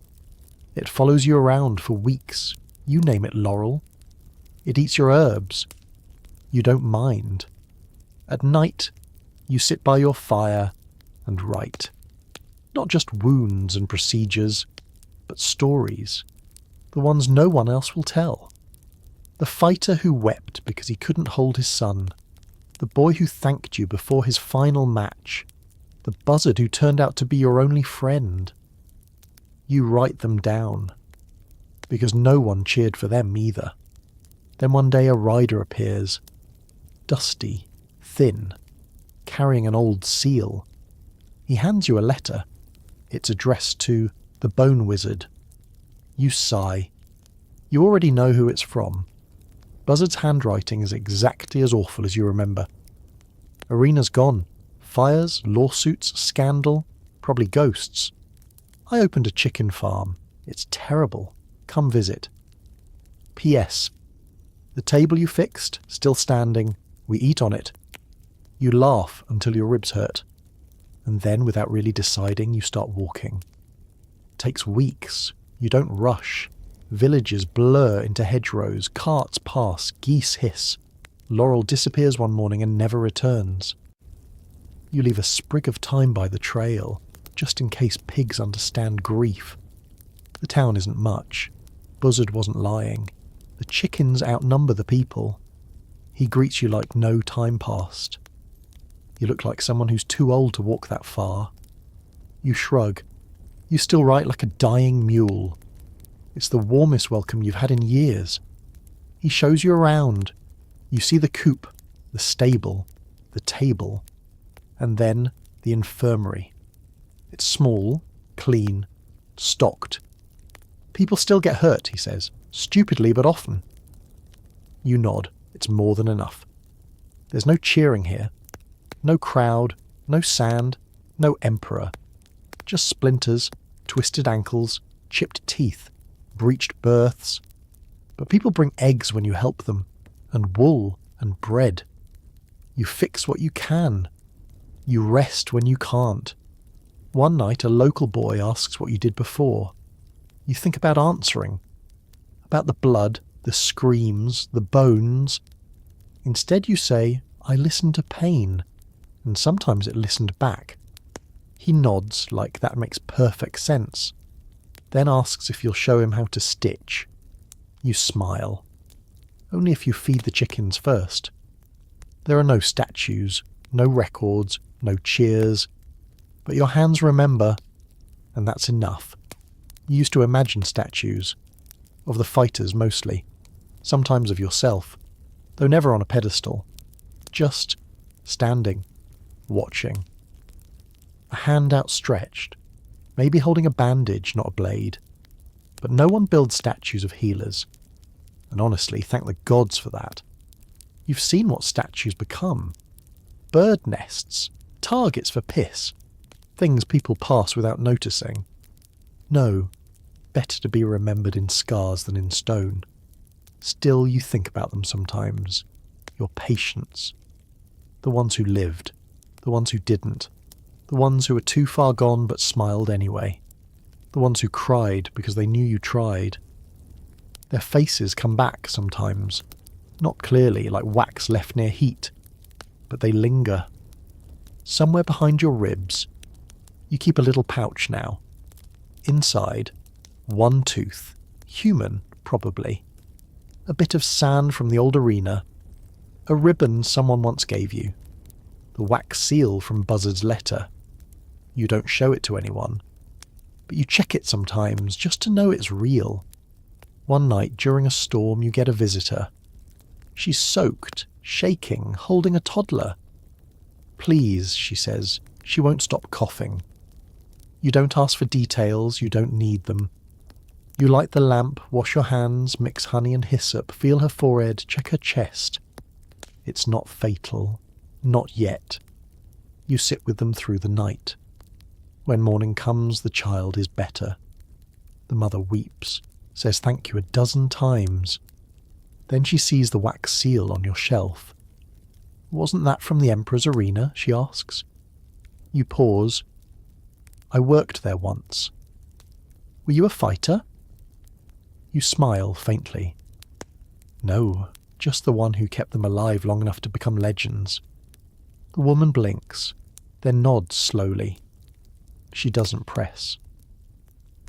It follows you around for weeks. You name it Laurel. It eats your herbs. You don't mind. At night, you sit by your fire and write. Not just wounds and procedures, but stories. The ones no one else will tell. The fighter who wept because he couldn't hold his son. The boy who thanked you before his final match. The buzzard who turned out to be your only friend. You write them down, because no one cheered for them either. Then one day a rider appears, dusty, thin, carrying an old seal. He hands you a letter. It's addressed to the Bone Wizard. You sigh. You already know who it's from. Buzzard's handwriting is exactly as awful as you remember. Arena's gone. Fires, lawsuits, scandal, probably ghosts. I opened a chicken farm. It's terrible. Come visit. P.S. The table you fixed, still standing. We eat on it. You laugh until your ribs hurt. And then, without really deciding, you start walking. It takes weeks. You don't rush. Villages blur into hedgerows. Carts pass. Geese hiss. Laurel disappears one morning and never returns. You leave a sprig of thyme by the trail, just in case pigs understand grief. The town isn't much. Buzzard wasn't lying. The chickens outnumber the people. He greets you like no time passed. You look like someone who's too old to walk that far. You shrug. You still write like a dying mule. It's the warmest welcome you've had in years. He shows you around. You see the coop, the stable, the table, and then the infirmary. It's small, clean, stocked. People still get hurt, he says, stupidly but often. You nod. It's more than enough. There's no cheering here. No crowd, no sand, no emperor. Just splinters, twisted ankles, chipped teeth, breached births. But people bring eggs when you help them, and wool and bread. You fix what you can. You rest when you can't. One night a local boy asks what you did before. You think about answering. About the blood, the screams, the bones. Instead you say, I listened to pain. And sometimes it listened back. He nods like that makes perfect sense. Then asks if you'll show him how to stitch. You smile. Only if you feed the chickens first. There are no statues, no records, no cheers. But your hands remember, and that's enough. You used to imagine statues. Of the fighters mostly. Sometimes of yourself. Though never on a pedestal. Just standing. Watching. A hand outstretched, maybe holding a bandage, not a blade. But no one builds statues of healers. And honestly, thank the gods for that. You've seen what statues become. Bird nests, targets for piss. things people pass without noticing. No, better to be remembered in scars than in stone. Still, you think about them sometimes. Your patients. The ones who lived. The ones who didn't. The ones who were too far gone but smiled anyway. The ones who cried because they knew you tried. Their faces come back sometimes. Not clearly, like wax left near heat. But they linger. Somewhere behind your ribs, you keep a little pouch now. Inside, one tooth. Human, probably. A bit of sand from the old arena. A ribbon someone once gave you. The wax seal from Buzzard's letter. You don't show it to anyone. But you check it sometimes just to know it's real. One night during a storm you get a visitor. She's soaked, shaking, holding a toddler. Please, she says. She won't stop coughing. You don't ask for details, you don't need them. You light the lamp, wash your hands, mix honey and hyssop, feel her forehead, check her chest. It's not fatal. Not yet. You sit with them through the night. When morning comes, the child is better. The mother weeps, says thank you a dozen times. Then she sees the wax seal on your shelf. Wasn't that from the Emperor's arena, she asks. You pause. I worked there once. Were you a fighter? You smile faintly. No, just the one who kept them alive long enough to become legends. The woman blinks, then nods slowly. She doesn't press.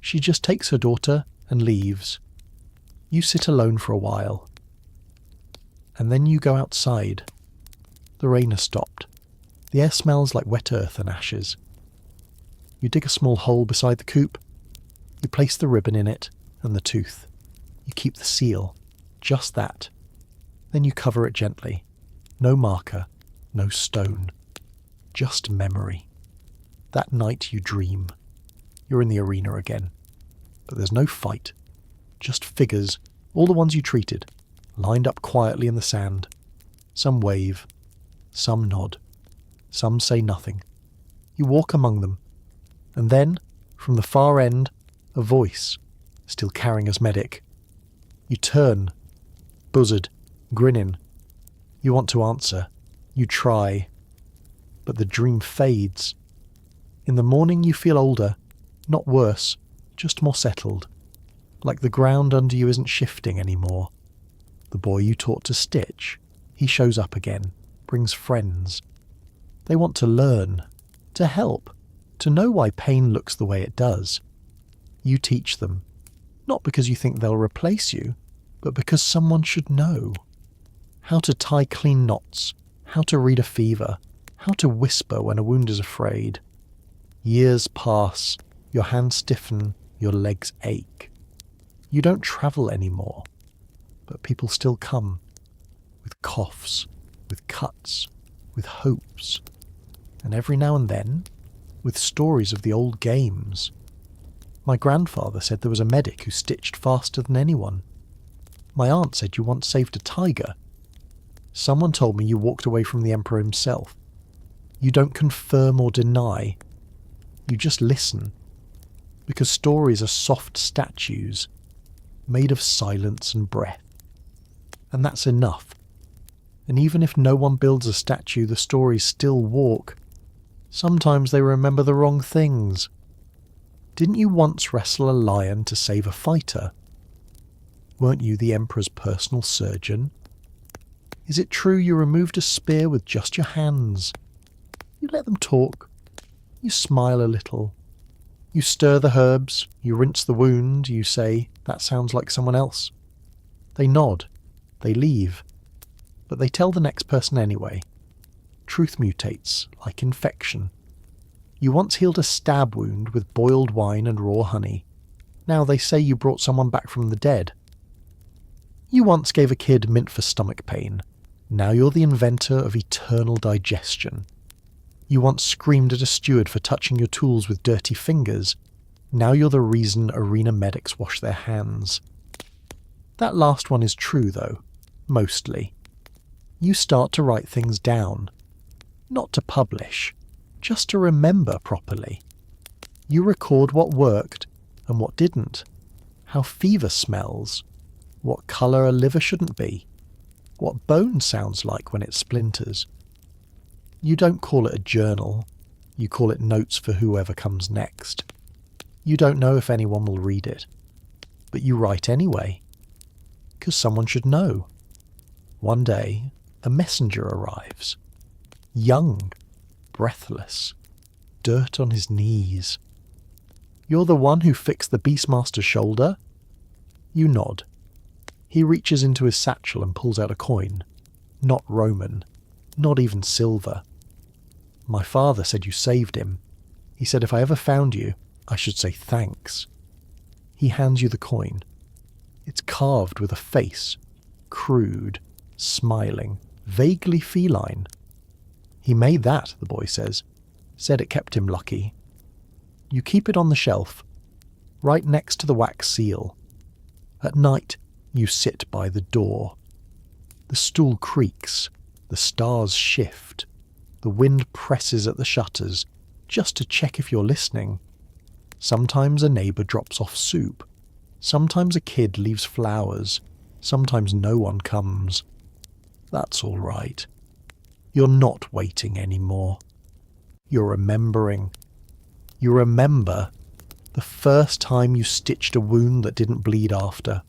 She just takes her daughter and leaves. You sit alone for a while. And then you go outside. The rain has stopped. The air smells like wet earth and ashes. You dig a small hole beside the coop. You place the ribbon in it and the tooth. You keep the seal. Just that. Then you cover it gently. No marker. No stone. Just memory. That night you dream. You're in the arena again. But there's no fight. Just figures, all the ones you treated, lined up quietly in the sand. Some wave. Some nod. Some say nothing. You walk among them. And then, from the far end, a voice, still carrying as medic. You turn. Buzzard. Grinning. You want to answer. You try. But the dream fades. In the morning you feel older, not worse, just more settled. Like the ground under you isn't shifting anymore. The boy you taught to stitch, he shows up again, brings friends. They want to learn, to help, to know why pain looks the way it does. You teach them, not because you think they'll replace you, but because someone should know. How to tie clean knots, how to read a fever, how to whisper when a wound is afraid. Years pass, your hands stiffen, your legs ache. You don't travel anymore, but people still come, with coughs, with cuts, with hopes, and every now and then, with stories of the old games. My grandfather said there was a medic who stitched faster than anyone. My aunt said you once saved a tiger. Someone told me you walked away from the Emperor himself. You don't confirm or deny. You just listen. Because stories are soft statues, made of silence and breath. And that's enough. And even if no one builds a statue, the stories still walk. Sometimes they remember the wrong things. Didn't you once wrestle a lion to save a fighter? Weren't you the Emperor's personal surgeon? Is it true you removed a spear with just your hands? You let them talk. You smile a little. You stir the herbs, you rinse the wound, you say, that sounds like someone else. They nod. They leave. But they tell the next person anyway. Truth mutates, like infection. You once healed a stab wound with boiled wine and raw honey. Now they say you brought someone back from the dead. You once gave a kid mint for stomach pain. Now you're the inventor of eternal digestion. You once screamed at a steward for touching your tools with dirty fingers. Now you're the reason arena medics wash their hands. That last one is true, though. Mostly. You start to write things down. Not to publish. just to remember properly. You record what worked and what didn't, how fever smells, what colour a liver shouldn't be, what bone sounds like when it splinters. You don't call it a journal, you call it notes for whoever comes next. You don't know if anyone will read it, but you write anyway, because someone should know. One day, a messenger arrives, young, breathless, dirt on his knees. You're the one who fixed the Beastmaster's shoulder? You nod. He reaches into his satchel and pulls out a coin. Not Roman, not even silver. My father said you saved him. He said if I ever found you, I should say thanks. He hands you the coin. It's carved with a face, crude, smiling, vaguely feline. He made that, the boy says. Said it kept him lucky. You keep it on the shelf, right next to the wax seal. At night, you sit by the door. The stool creaks, the stars shift, the wind presses at the shutters, just to check if you're listening. Sometimes a neighbour drops off soup. Sometimes a kid leaves flowers. Sometimes no one comes. That's all right. You're not waiting anymore. You're remembering. You remember the first time you stitched a wound that didn't bleed after.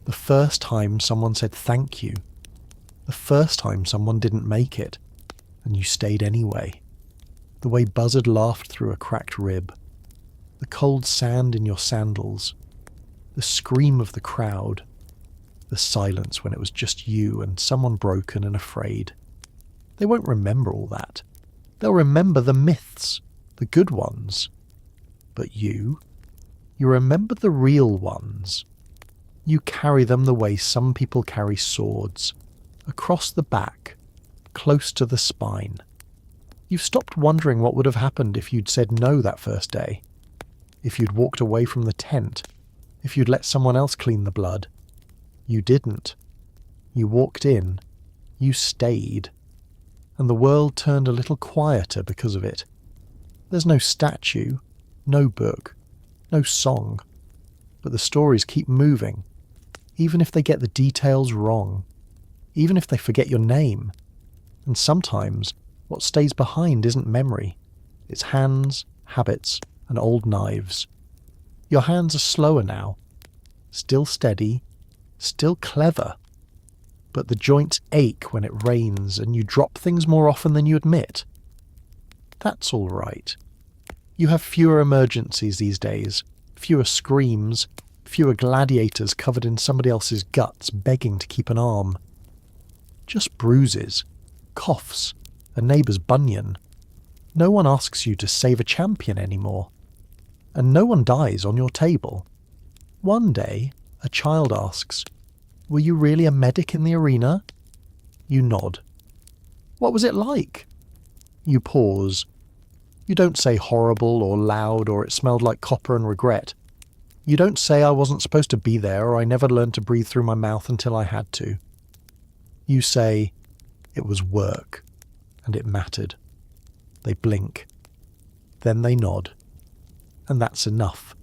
The first time someone said thank you. The first time someone didn't make it, and you stayed anyway. The way Buzzard laughed through a cracked rib. The cold sand in your sandals. The scream of the crowd. The silence when it was just you and someone broken and afraid. They won't remember all that. They'll remember the myths, the good ones. But you remember the real ones. You carry them the way some people carry swords, across the back, close to the spine. You've stopped wondering what would have happened if you'd said no that first day, if you'd walked away from the tent, if you'd let someone else clean the blood. You didn't. You walked in. You stayed. And the world turned a little quieter because of it. There's no statue, no book, no song, but the stories keep moving, even if they get the details wrong, even if they forget your name. And sometimes what stays behind isn't memory, it's hands, habits, and old knives. Your hands are slower now, still steady, still clever, but the joints ache when it rains and you drop things more often than you admit. That's all right. You have fewer emergencies these days, fewer screams, fewer gladiators covered in somebody else's guts begging to keep an arm. Just bruises, coughs, a neighbour's bunion. No one asks you to save a champion anymore. And no one dies on your table. One day, a child asks, "Were you really a medic in the arena?" You nod. "What was it like?" You pause. You don't say horrible or loud or it smelled like copper and regret. You don't say I wasn't supposed to be there or I never learned to breathe through my mouth until I had to. You say, it was work, and it mattered. They blink. Then they nod. And that's enough.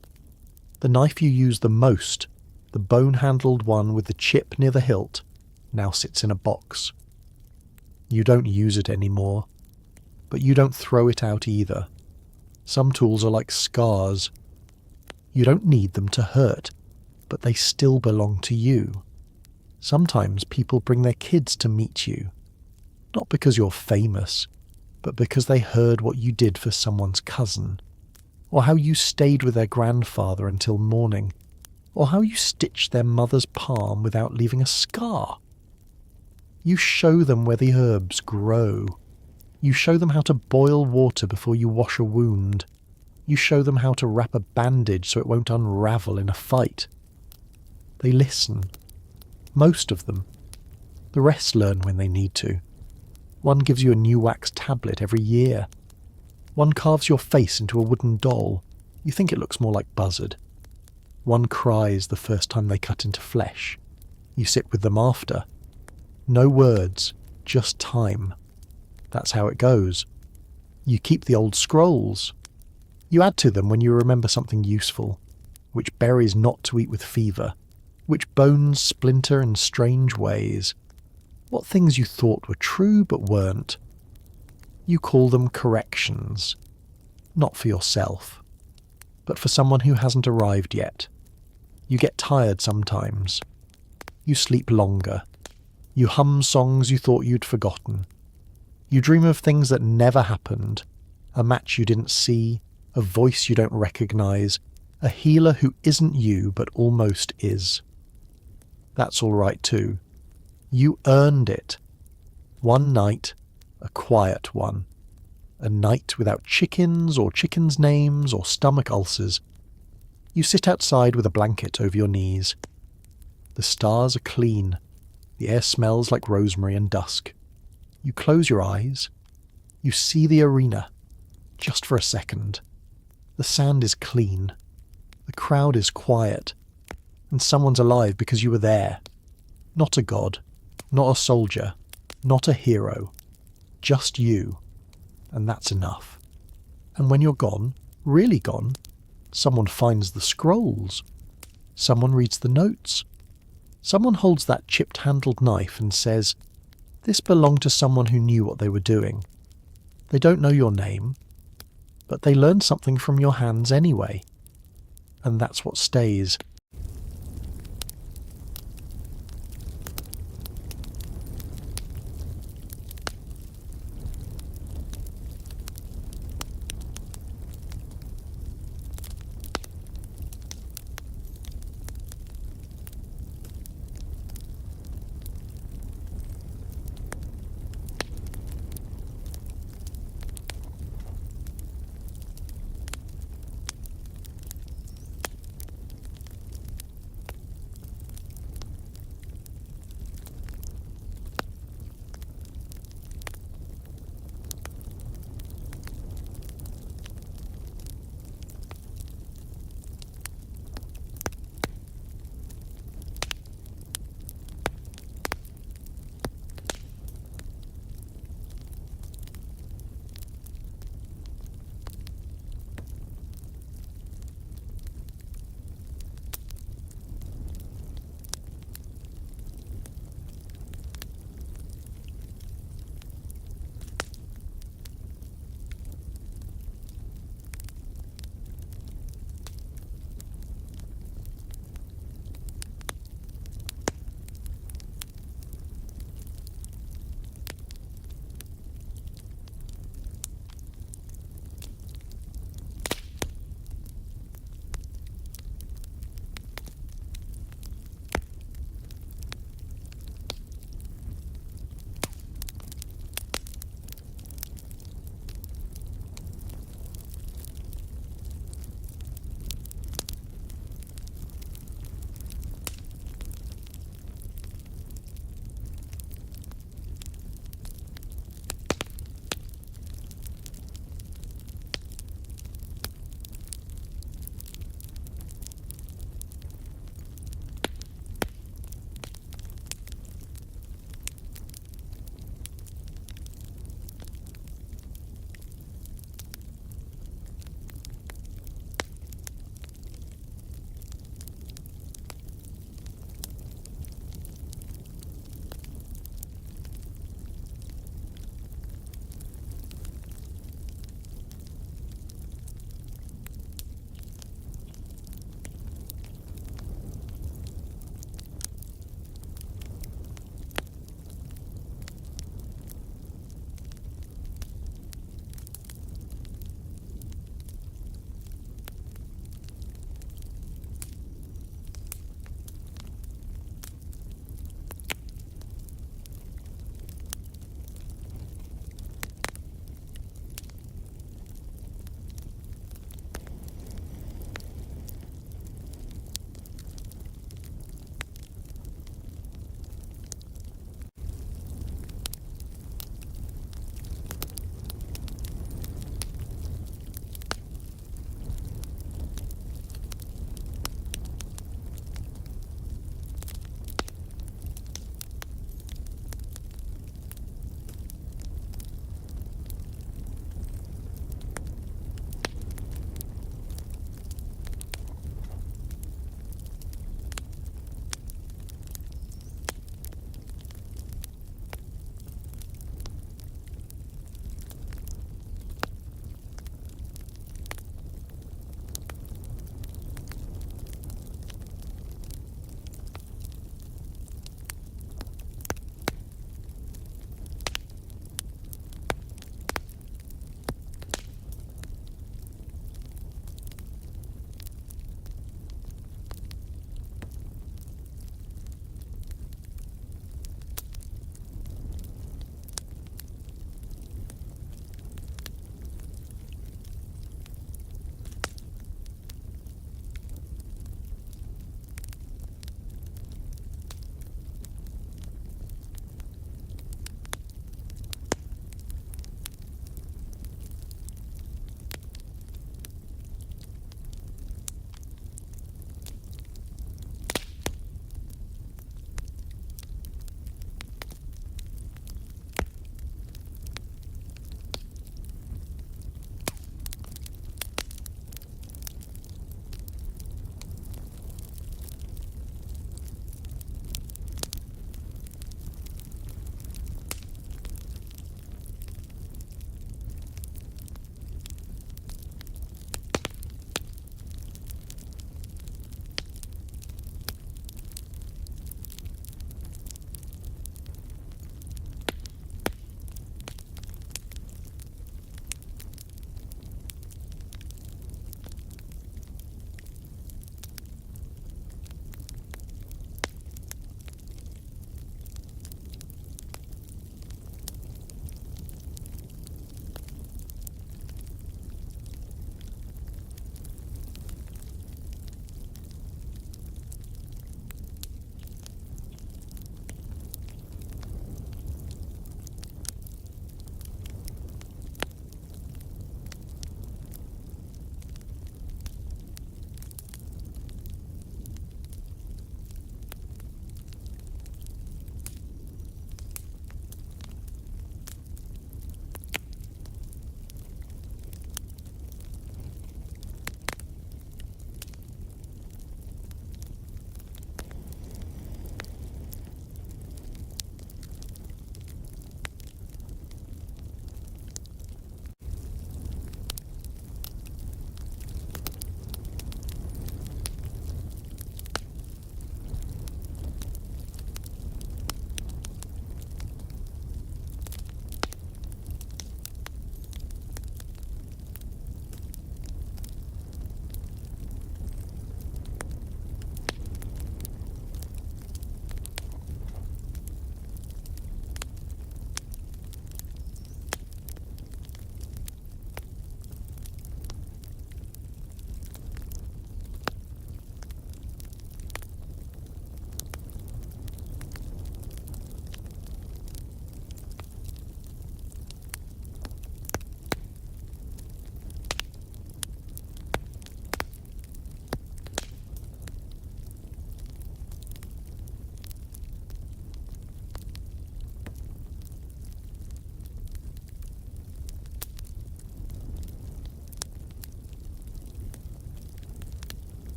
The knife you use the most, the bone-handled one with the chip near the hilt, now sits in a box. You don't use it anymore, but you don't throw it out either. Some tools are like scars. You don't need them to hurt, but they still belong to you. Sometimes people bring their kids to meet you, not because you're famous, but because they heard what you did for someone's cousin, or how you stayed with their grandfather until morning, or how you stitched their mother's palm without leaving a scar. You show them where the herbs grow. You show them how to boil water before you wash a wound. You show them how to wrap a bandage so it won't unravel in a fight. They listen. Most of them. The rest learn when they need to. One gives you a new wax tablet every year. One carves your face into a wooden doll. You think it looks more like Buzzard. One cries the first time they cut into flesh. You sit with them after. No words, just time. That's how it goes. You keep the old scrolls. You add to them when you remember something useful, which berries not to eat with fever, which bones splinter in strange ways, what things you thought were true but weren't. You call them corrections, not for yourself, but for someone who hasn't arrived yet. You get tired sometimes. You sleep longer. You hum songs you thought you'd forgotten. You dream of things that never happened, a match you didn't see, a voice you don't recognise, a healer who isn't you but almost is. That's all right too. You earned it. One night, a quiet one. A night without chickens or chickens' names or stomach ulcers. You sit outside with a blanket over your knees. The stars are clean. The air smells like rosemary and dusk. You close your eyes. You see the arena, just for a second. The sand is clean. The crowd is quiet. And someone's alive because you were there. Not a god, not a soldier, not a hero. Just you. And that's enough. And when you're gone, really gone, someone finds the scrolls. Someone reads the notes. Someone holds that chipped-handled knife and says, "This belonged to someone who knew what they were doing." They don't know your name, but they learned something from your hands anyway. And that's what stays.